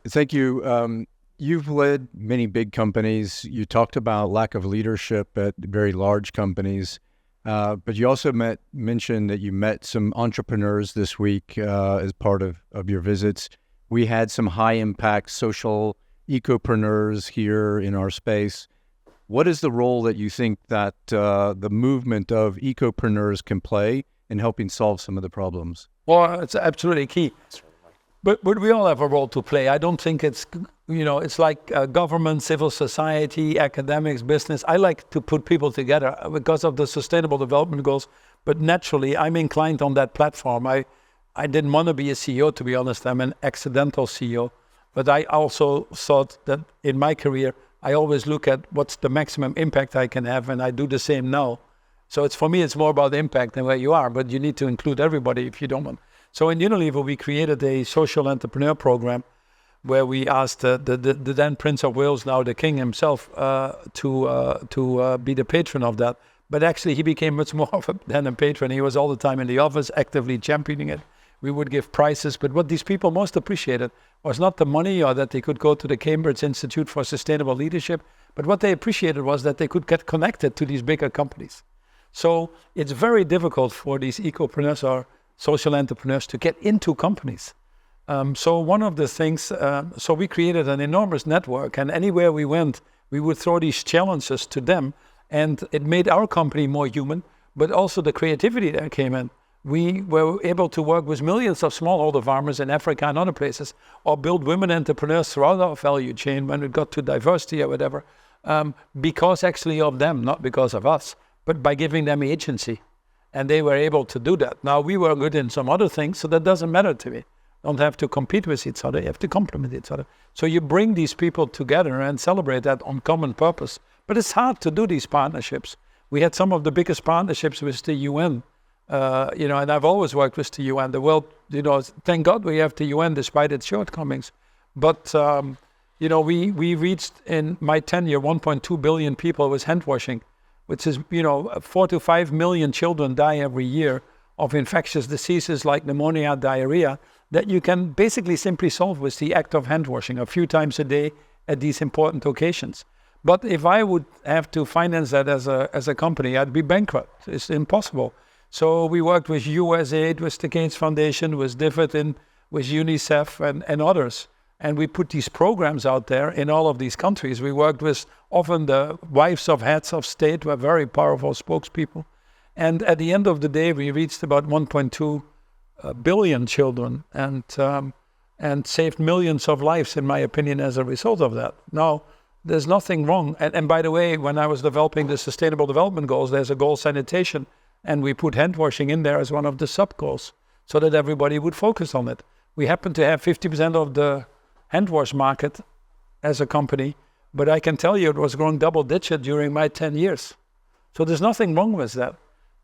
Thank you. You've led many big companies. You talked about lack of leadership at very large companies, but you also mentioned that you met some entrepreneurs this week as part of your visits. We had some high-impact social ecopreneurs here in our space. What is the role that you think that the movement of ecopreneurs can play in helping solve some of the problems? Well, it's absolutely key. But we all have a role to play. I don't think it's, it's like government, civil society, academics, business. I like to put people together because of the Sustainable Development Goals. But naturally, I'm inclined on that platform. I didn't want to be a CEO, to be honest. I'm an accidental CEO. But I also thought that in my career, I always look at what's the maximum impact I can have, and I do the same now. So for me, it's more about impact than where you are, but you need to include everybody if you don't want. So in Unilever, we created a social entrepreneur program where we asked the then Prince of Wales, now the King himself, to be the patron of that. But actually, he became much more than a patron. He was all the time in the office, actively championing it. We would give prizes, but what these people most appreciated was not the money or that they could go to the Cambridge Institute for Sustainable Leadership, but what they appreciated was that they could get connected to these bigger companies. So it's very difficult for these ecopreneurs or social entrepreneurs to get into companies. So one of the things, so we created an enormous network, and anywhere we went, we would throw these challenges to them, and it made our company more human, but also the creativity that came in. We were able to work with millions of smallholder farmers in Africa and other places, or build women entrepreneurs throughout our value chain when it got to diversity or whatever, because actually of them, not because of us, but by giving them agency. And they were able to do that. Now, we were good in some other things, so that doesn't matter to me. Don't have to compete with each other, you have to complement each other. So you bring these people together and celebrate that on common purpose. But it's hard to do these partnerships. We had some of the biggest partnerships with the UN. And I've always worked with the UN. The world, thank God we have the UN despite its shortcomings. But, we reached in my tenure 1.2 billion people with hand washing, which is, 4 to 5 million children die every year of infectious diseases like pneumonia, diarrhea, that you can basically simply solve with the act of hand washing a few times a day at these important occasions. But if I would have to finance that as a company, I'd be bankrupt. It's impossible. So we worked with USAID, with the Gates Foundation, with DFID, with UNICEF and others. And we put these programs out there in all of these countries. We worked with often the wives of heads of state, who are very powerful spokespeople. And at the end of the day, we reached about 1.2 billion children and saved millions of lives, in my opinion, as a result of that. Now, there's nothing wrong. And by the way, when I was developing the Sustainable Development Goals, there's a goal sanitation, and we put hand washing in there as one of the sub-goals so that everybody would focus on it. We happen to have 50% of the hand wash market as a company, but I can tell you it was growing double-digit during my 10 years. So there's nothing wrong with that.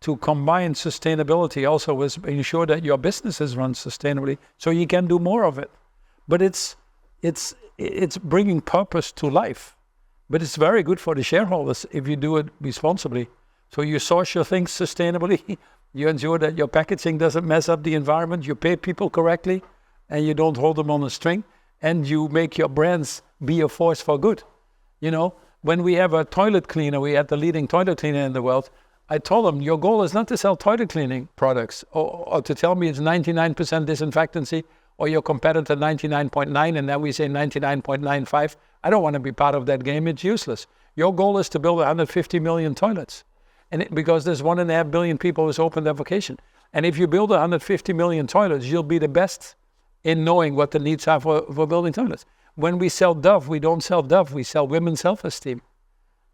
To combine sustainability also with ensure that your businesses run sustainably so you can do more of it. But it's bringing purpose to life. But it's very good for the shareholders if you do it responsibly. So you source your things sustainably, you ensure that your packaging doesn't mess up the environment, you pay people correctly, and you don't hold them on a string, and you make your brands be a force for good. You know, when we have a toilet cleaner, we had the leading toilet cleaner in the world, I told them, your goal is not to sell toilet cleaning products or to tell me it's 99% disinfectancy or your competitor 99.9 and then we say 99.95. I don't want to be part of that game. It's useless. Your goal is to build 150 million toilets. And because there's 1.5 billion people who's open their vocation. And if you build 150 million toilets, you'll be the best in knowing what the needs are for building toilets. When we sell Dove, we don't sell Dove, we sell women's self-esteem.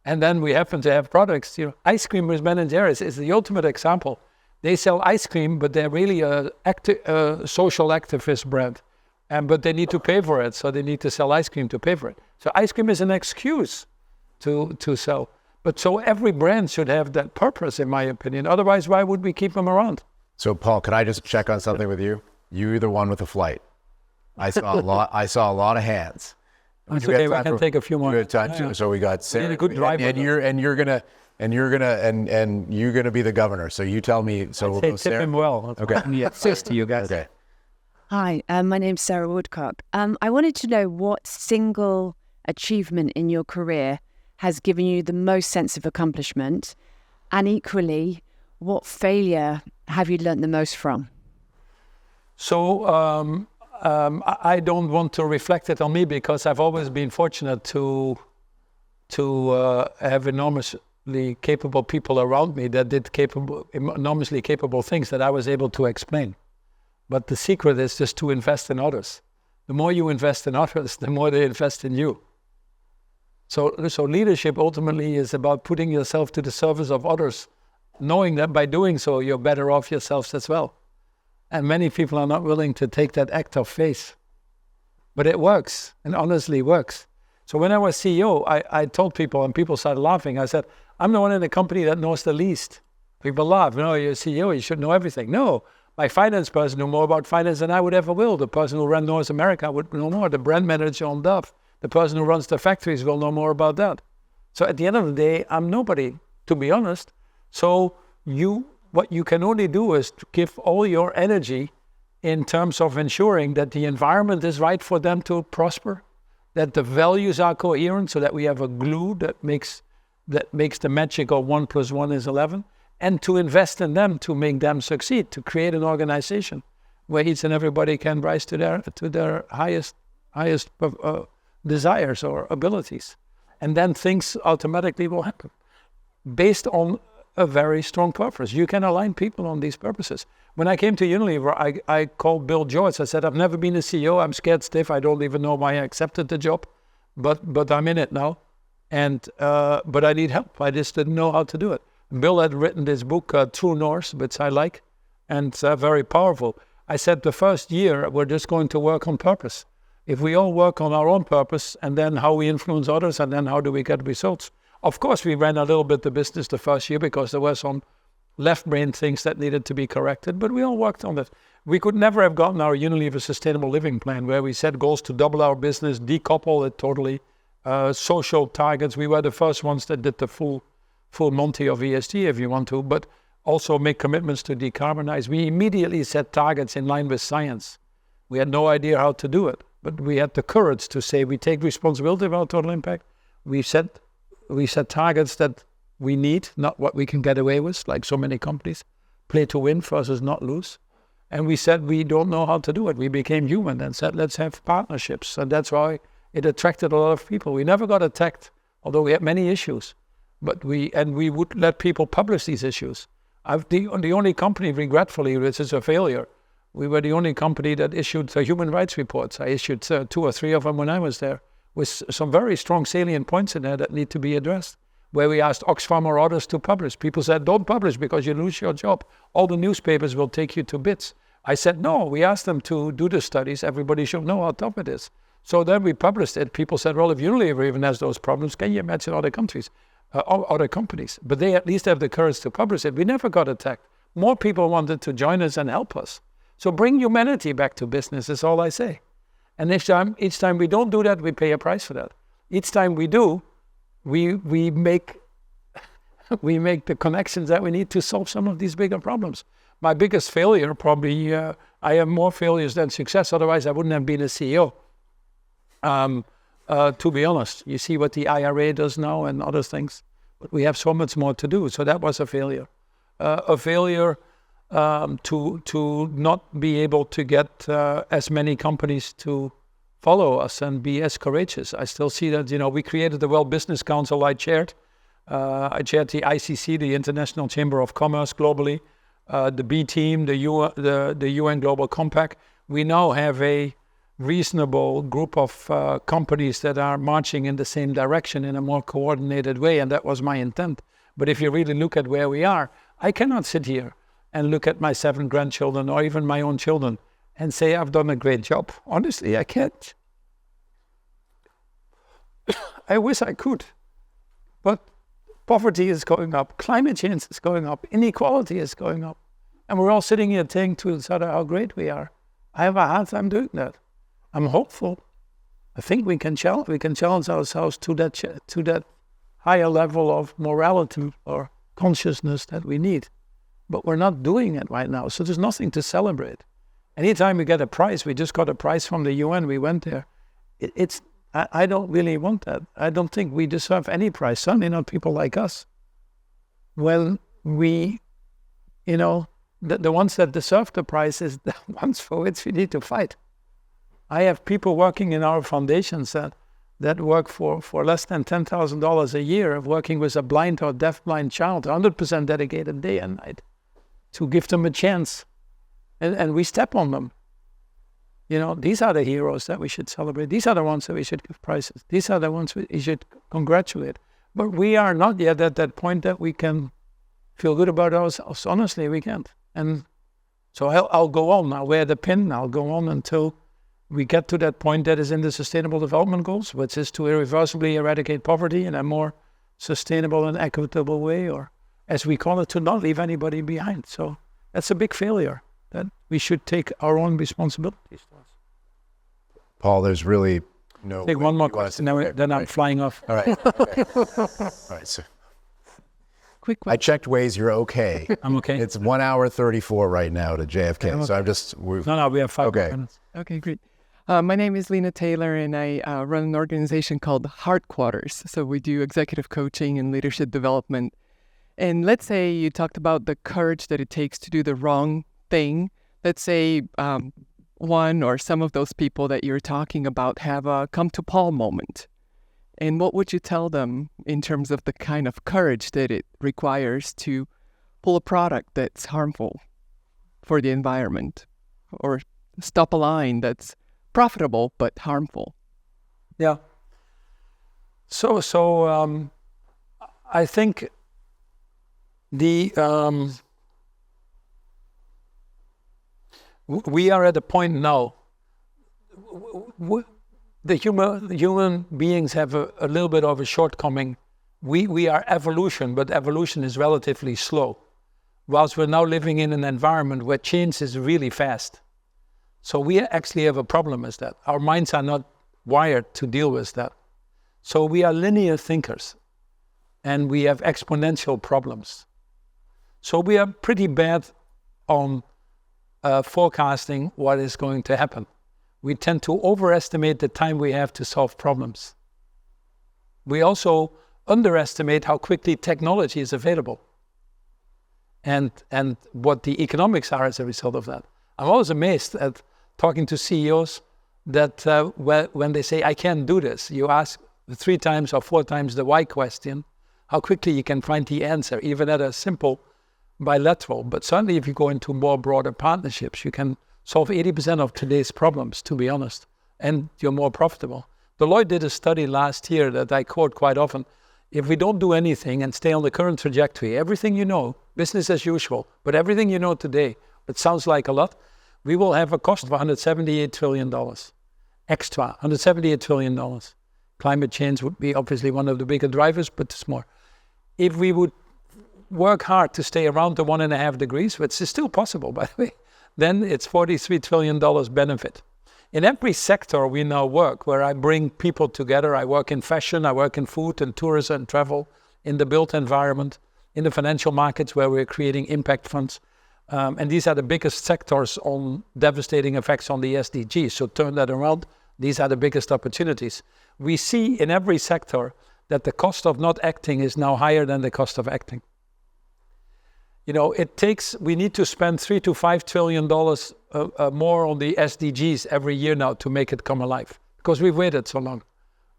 And then we happen to have products, you know, ice cream with Ben & Jerry's is the ultimate example. They sell ice cream, but they're really a social activist brand. But they need to pay for it, so they need to sell ice cream to pay for it. So ice cream is an excuse to sell. But so every brand should have that purpose, in my opinion. Otherwise, why would we keep them around? So Paul, can I just check on something with you? You're the one with the flight. I saw a lot of hands. It's okay, we can take a few more. So we got Sarah, a good driver, and you're gonna be the governor. So you tell me. So we'll go tip him well. Okay. Yes, to you guys. Okay. Hi, my name's Sarah Woodcock. I wanted to know what single achievement in your career has given you the most sense of accomplishment, and equally, what failure have you learned the most from? So I don't want to reflect it on me because I've always been fortunate to have enormously capable people around me that did enormously capable things that I was able to explain. But the secret is just to invest in others. The more you invest in others, the more they invest in you. So leadership ultimately is about putting yourself to the service of others, knowing that by doing so, you're better off yourselves as well. And many people are not willing to take that act of faith. But it works, and honestly works. So when I was CEO, I told people, and people started laughing, I said, I'm the one in the company that knows the least. People laugh, no, you're a CEO, you should know everything. No, my finance person knew more about finance than I would ever will. The person who ran North America would know more. The brand manager on Dove, the person who runs the factories will know more about that. So at the end of the day, I'm nobody, to be honest. So what you can only do is to give all your energy in terms of ensuring that the environment is right for them to prosper, that the values are coherent so that we have a glue that makes the magic of 1 + 1 is 11, and to invest in them to make them succeed, to create an organization where each and everybody can rise to their highest desires or abilities. And then things automatically will happen based on a very strong purpose. You can align people on these purposes. When I came to Unilever, I called Bill George. I said, I've never been a CEO. I'm scared stiff. I don't even know why I accepted the job, but I'm in it now. And but I need help. I just didn't know how to do it. Bill had written this book, True North, which I like, and very powerful. I said the first year, we're just going to work on purpose. If we all work on our own purpose, and then how we influence others, and then how do we get results? Of course, we ran a little bit the business the first year because there were some left-brain things that needed to be corrected, but we all worked on it. We could never have gotten our Unilever Sustainable Living Plan, where we set goals to double our business, decouple it totally, social targets. We were the first ones that did the full Monty of ESG, if you want to, but also make commitments to decarbonize. We immediately set targets in line with science. We had no idea how to do it, but we had the courage to say we take responsibility of our total impact. We set targets that we need, not what we can get away with, like so many companies. Play to win versus not lose. And we said we don't know how to do it. We became human and said, let's have partnerships. And that's why it attracted a lot of people. We never got attacked, although we had many issues. But we would let people publish these issues. The only company, regretfully, which is a failure, we were the only company that issued human rights reports. I issued 2 or 3 of them when I was there, with some very strong salient points in there that need to be addressed, where we asked Oxfam or others to publish. People said, don't publish because you lose your job. All the newspapers will take you to bits. I said, no, we asked them to do the studies. Everybody should know how tough it is. So then we published it. People said, well, if Unilever even has those problems, can you imagine other countries, other companies? But they at least have the courage to publish it. We never got attacked. More people wanted to join us and help us. So bring humanity back to business is all I say. And each time we don't do that, we pay a price for that. Each time we do, we make the connections that we need to solve some of these bigger problems. My biggest failure, probably, I have more failures than success. Otherwise, I wouldn't have been a CEO. To be honest, you see what the IRA does now and other things. But we have so much more to do. So that was a failure. A failure to not be able to get as many companies to follow us and be as courageous. I still see that, we created the World Business Council I chaired. I chaired the ICC, the International Chamber of Commerce globally, the B team, the UN Global Compact. We now have a reasonable group of companies that are marching in the same direction in a more coordinated way, and that was my intent. But if you really look at where we are, I cannot sit here and look at my 7 grandchildren or even my own children and say I've done a great job. Honestly, I can't. I wish I could. But poverty is going up, climate change is going up, inequality is going up. And we're all sitting here saying to each other how great we are. I have a hard time doing that. I'm hopeful. I think we can challenge ourselves to that higher level of morality or consciousness that we need. But we're not doing it right now, so there's nothing to celebrate. Anytime we get a prize, we just got a prize from the UN, we went there. I don't really want that. I don't think we deserve any prize, certainly not people like us. Well, the ones that deserve the prize is the ones for which we need to fight. I have people working in our foundations that work for less than $10,000 a year of working with a blind or deafblind child, 100% dedicated day and night, to give them a chance. And we step on them. These are the heroes that we should celebrate. These are the ones that we should give prizes. These are the ones we should congratulate. But we are not yet at that point that we can feel good about ourselves. Honestly, we can't. And so I'll go on. I'll wear the pin. I'll go on until we get to that point that is in the Sustainable Development Goals, which is to irreversibly eradicate poverty in a more sustainable and equitable way, or as we call it, to not leave anybody behind. So that's a big failure that we should take our own responsibilities. Paul, there's really no... Take one more question, then I'm flying off. All right. Okay. All right, so... Quick question. I checked Waze, you're okay. I'm okay. It's 1 hour 34 right now to JFK, okay. So I'm just... No, we have 5 minutes. Okay, great. My name is Lena Taylor, and I run an organization called Heartquarters. So we do executive coaching and leadership development. And let's say you talked about the courage that it takes to do the wrong thing. Let's say one or some of those people that you're talking about have a come to Paul moment. And what would you tell them in terms of the kind of courage that it requires to pull a product that's harmful for the environment, or stop a line that's profitable but harmful? Yeah. So I think we are at a point now. The human beings have a little bit of a shortcoming. We are evolution, but evolution is relatively slow. Whilst we're now living in an environment where change is really fast. So we actually have a problem with that. Our minds are not wired to deal with that. So we are linear thinkers, and we have exponential problems. So we are pretty bad on forecasting what is going to happen. We tend to overestimate the time we have to solve problems. We also underestimate how quickly technology is available and what the economics are as a result of that. I'm always amazed at talking to CEOs that when they say, I can't do this, you ask 3 times or 4 times the why question, how quickly you can find the answer, even at a simple bilateral, but certainly if you go into more broader partnerships, you can solve 80% of today's problems, to be honest, and you're more profitable. Deloitte did a study last year that I quote quite often. If we don't do anything and stay on the current trajectory, everything you know, business as usual, but everything you know today, it sounds like a lot, we will have a cost of $178 trillion. Extra, $178 trillion. Climate change would be obviously one of the bigger drivers, but it's more. If we would work hard to stay around the 1.5 degrees, which is still possible, by the way, then it's $43 trillion benefit. In every sector we now work, where I bring people together, I work in fashion, I work in food and tourism and travel, in the built environment, in the financial markets where we're creating impact funds. And these are the biggest sectors on devastating effects on the SDGs. So turn that around. These are the biggest opportunities. We see in every sector that the cost of not acting is now higher than the cost of acting. You know, we need to spend $3 to $5 trillion more on the SDGs every year now to make it come alive, because we've waited so long.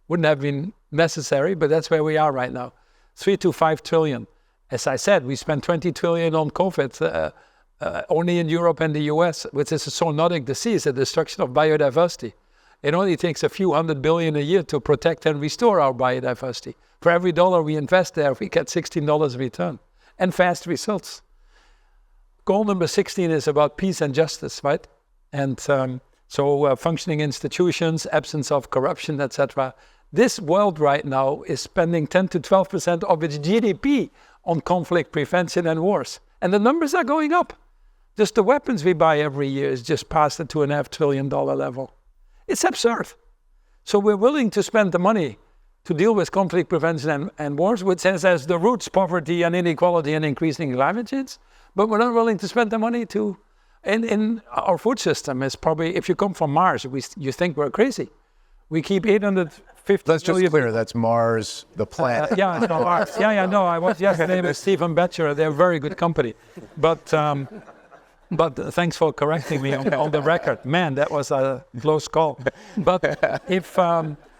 Wouldn't have been necessary, but that's where we are right now. 3 to 5 trillion. As I said, we spent 20 trillion on COVID, only in Europe and the US, which is a zoonotic disease, a destruction of biodiversity. It only takes a few $100 billion a year to protect and restore our biodiversity. For every dollar we invest there, we get $16 return. And fast results. Goal number 16 is about peace and justice, right? And so functioning institutions, absence of corruption, etc. This world right now is spending 10 to 12% of its GDP on conflict prevention and wars. And the numbers are going up. Just the weapons we buy every year is just past the $2.5 trillion level. It's absurd. So we're willing to spend the money to deal with conflict prevention and wars, which has as the roots poverty and inequality and increasing climate change, but we're not willing to spend the money to, in our food system is probably, if you come from Mars, you think we're crazy. We keep 850 Let's just clear, that's Mars, the planet. Yeah, no, Mars. Yeah, I was yesterday with Stephen Batcher, they're a very good company. But thanks for correcting me on the record. Man, that was a close call. But if,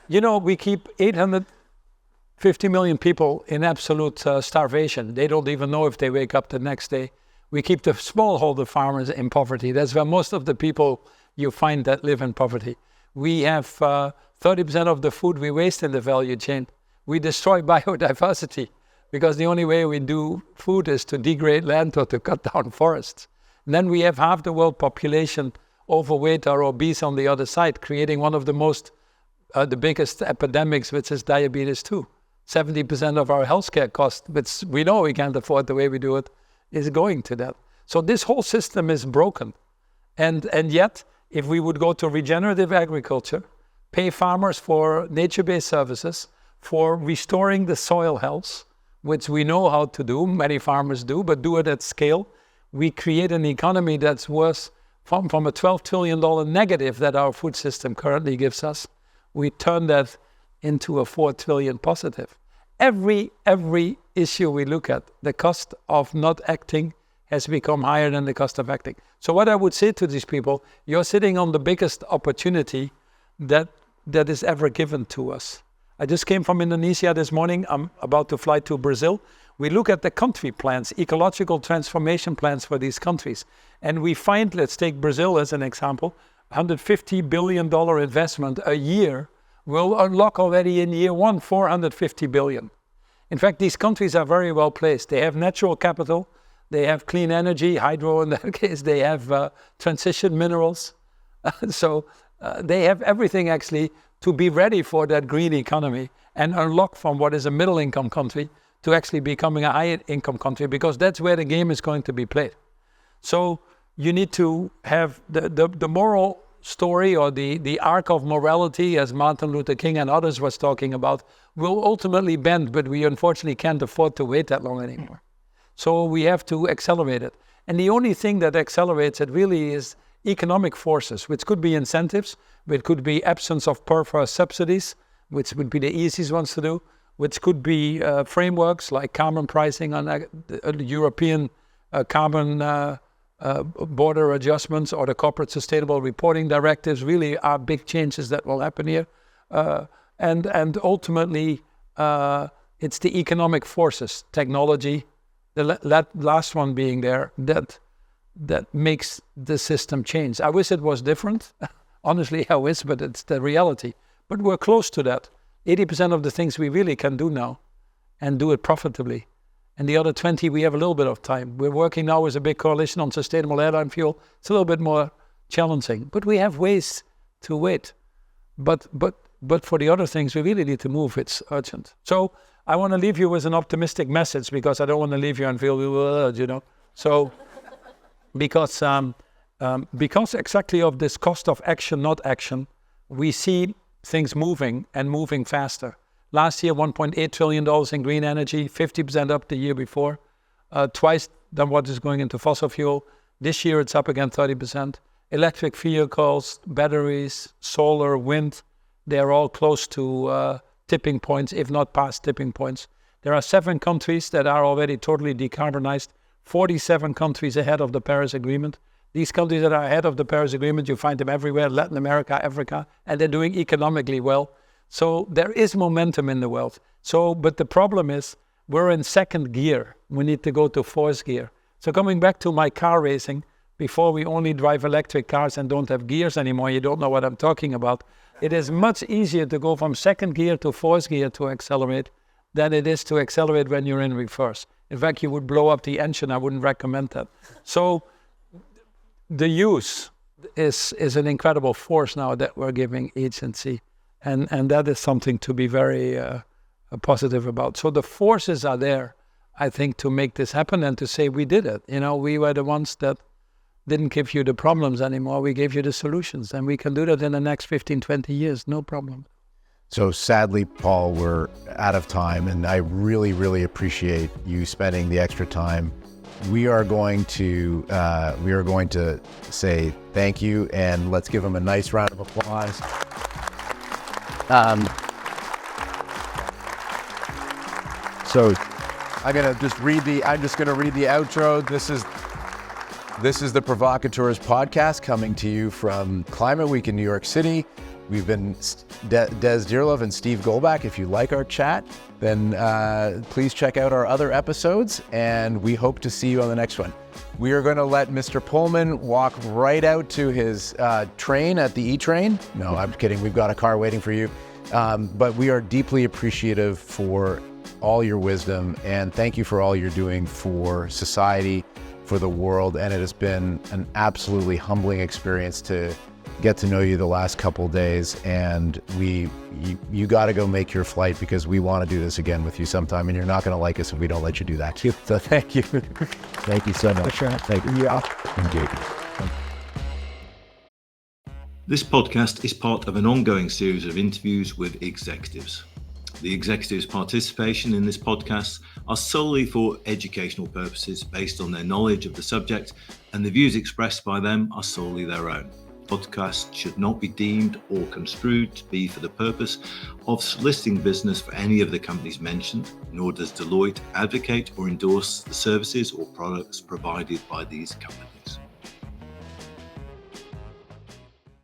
we keep 850 million people in absolute starvation. They don't even know if they wake up the next day. We keep the smallholder farmers in poverty. That's where most of the people you find that live in poverty. We have 30% of the food we waste in the value chain. We destroy biodiversity because the only way we do food is to degrade land or to cut down forests. And then we have half the world population overweight or obese on the other side, creating one of the biggest epidemics, which is diabetes 2. 70% of our healthcare cost, which we know we can't afford the way we do it, is going to that. So this whole system is broken. And yet, if we would go to regenerative agriculture, pay farmers for nature-based services, for restoring the soil health, which we know how to do, many farmers do, but do it at scale, we create an economy that's worth from a $12 trillion negative that our food system currently gives us. We turn that into a 4 trillion positive. Every issue we look at, the cost of not acting has become higher than the cost of acting. So what I would say to these people, you're sitting on the biggest opportunity that is ever given to us. I just came from Indonesia this morning. I'm about to fly to Brazil. We look at the country plans, ecological transformation plans for these countries. And we find, let's take Brazil as an example, $150 billion investment a year will unlock already in year one, $450 billion. In fact, these countries are very well placed. They have natural capital, they have clean energy, hydro in that case, they have transition minerals. So they have everything actually to be ready for that green economy and unlock from what is a middle income country to actually becoming a high income country, because that's where the game is going to be played. So you need to have the moral story, or the arc of morality, as Martin Luther King and others was talking about, will ultimately bend, but we unfortunately can't afford to wait that long anymore. So we have to accelerate it. And the only thing that accelerates it really is economic forces, which could be incentives, which could be absence of perverse subsidies, which would be the easiest ones to do, which could be frameworks like carbon pricing on the European carbon border adjustments, or the corporate sustainable reporting directives really are big changes that will happen here. And ultimately, it's the economic forces, technology, The last one being there, that makes the system change. I wish it was different. Honestly, I wish, but it's the reality. But we're close to that. 80% of the things we really can do now and do it profitably. And the other 20, we have a little bit of time. We're working now with a big coalition on sustainable airline fuel. It's a little bit more challenging, but we have ways to wait. But for the other things, we really need to move. It's urgent. So I want to leave you with an optimistic message, because I don't want to leave you and feel, So because exactly of this cost of action, not action, we see things moving and moving faster. Last year, $1.8 trillion in green energy, 50% up the year before, twice than what is going into fossil fuel. This year, it's up again 30%. Electric vehicles, batteries, solar, wind, they're all close to tipping points, if not past tipping points. There are 7 countries that are already totally decarbonized, 47 countries ahead of the Paris Agreement. These countries that are ahead of the Paris Agreement, you find them everywhere, Latin America, Africa, and they're doing economically well. So there is momentum in the world. But the problem is, we're in second gear. We need to go to fourth gear. So coming back to my car racing, before we only drive electric cars and don't have gears anymore, you don't know what I'm talking about. It is much easier to go from second gear to fourth gear to accelerate than it is to accelerate when you're in reverse. In fact, you would blow up the engine. I wouldn't recommend that. So the use is an incredible force now that we're giving agency. And that is something to be very positive about. So the forces are there, I think, to make this happen and to say we did it. We were the ones that didn't give you the problems anymore. We gave you the solutions. And we can do that in the next 15, 20 years, no problem. So sadly, Paul, we're out of time, and I really, really appreciate you spending the extra time. We are going to say thank you, and let's give him a nice round of applause. So I'm just going to read the outro. This is the Provocateurs podcast, coming to you from Climate Week in New York City. We've been Des Dearlove and Steve Goldbach. If you like our chat, then please check out our other episodes, and we hope to see you on the next one. We are going to let Mr. Polman walk right out to his train at the E-Train. No, I'm kidding. We've got a car waiting for you. But we are deeply appreciative for all your wisdom, and thank you for all you're doing for society, for the world. And it has been an absolutely humbling experience to get to know you the last couple days. And you got to go make your flight, because we want to do this again with you sometime, and you're not going to like us if we don't let you do that. So thank you. Thank you so much. Sure. Thank you. Yeah. Indeed. This podcast is part of an ongoing series of interviews with executives. The executives' participation in this podcast are solely for educational purposes based on their knowledge of the subject, and the views expressed by them are solely their own. Podcasts should not be deemed or construed to be for the purpose of soliciting business for any of the companies mentioned, nor does Deloitte advocate or endorse the services or products provided by these companies.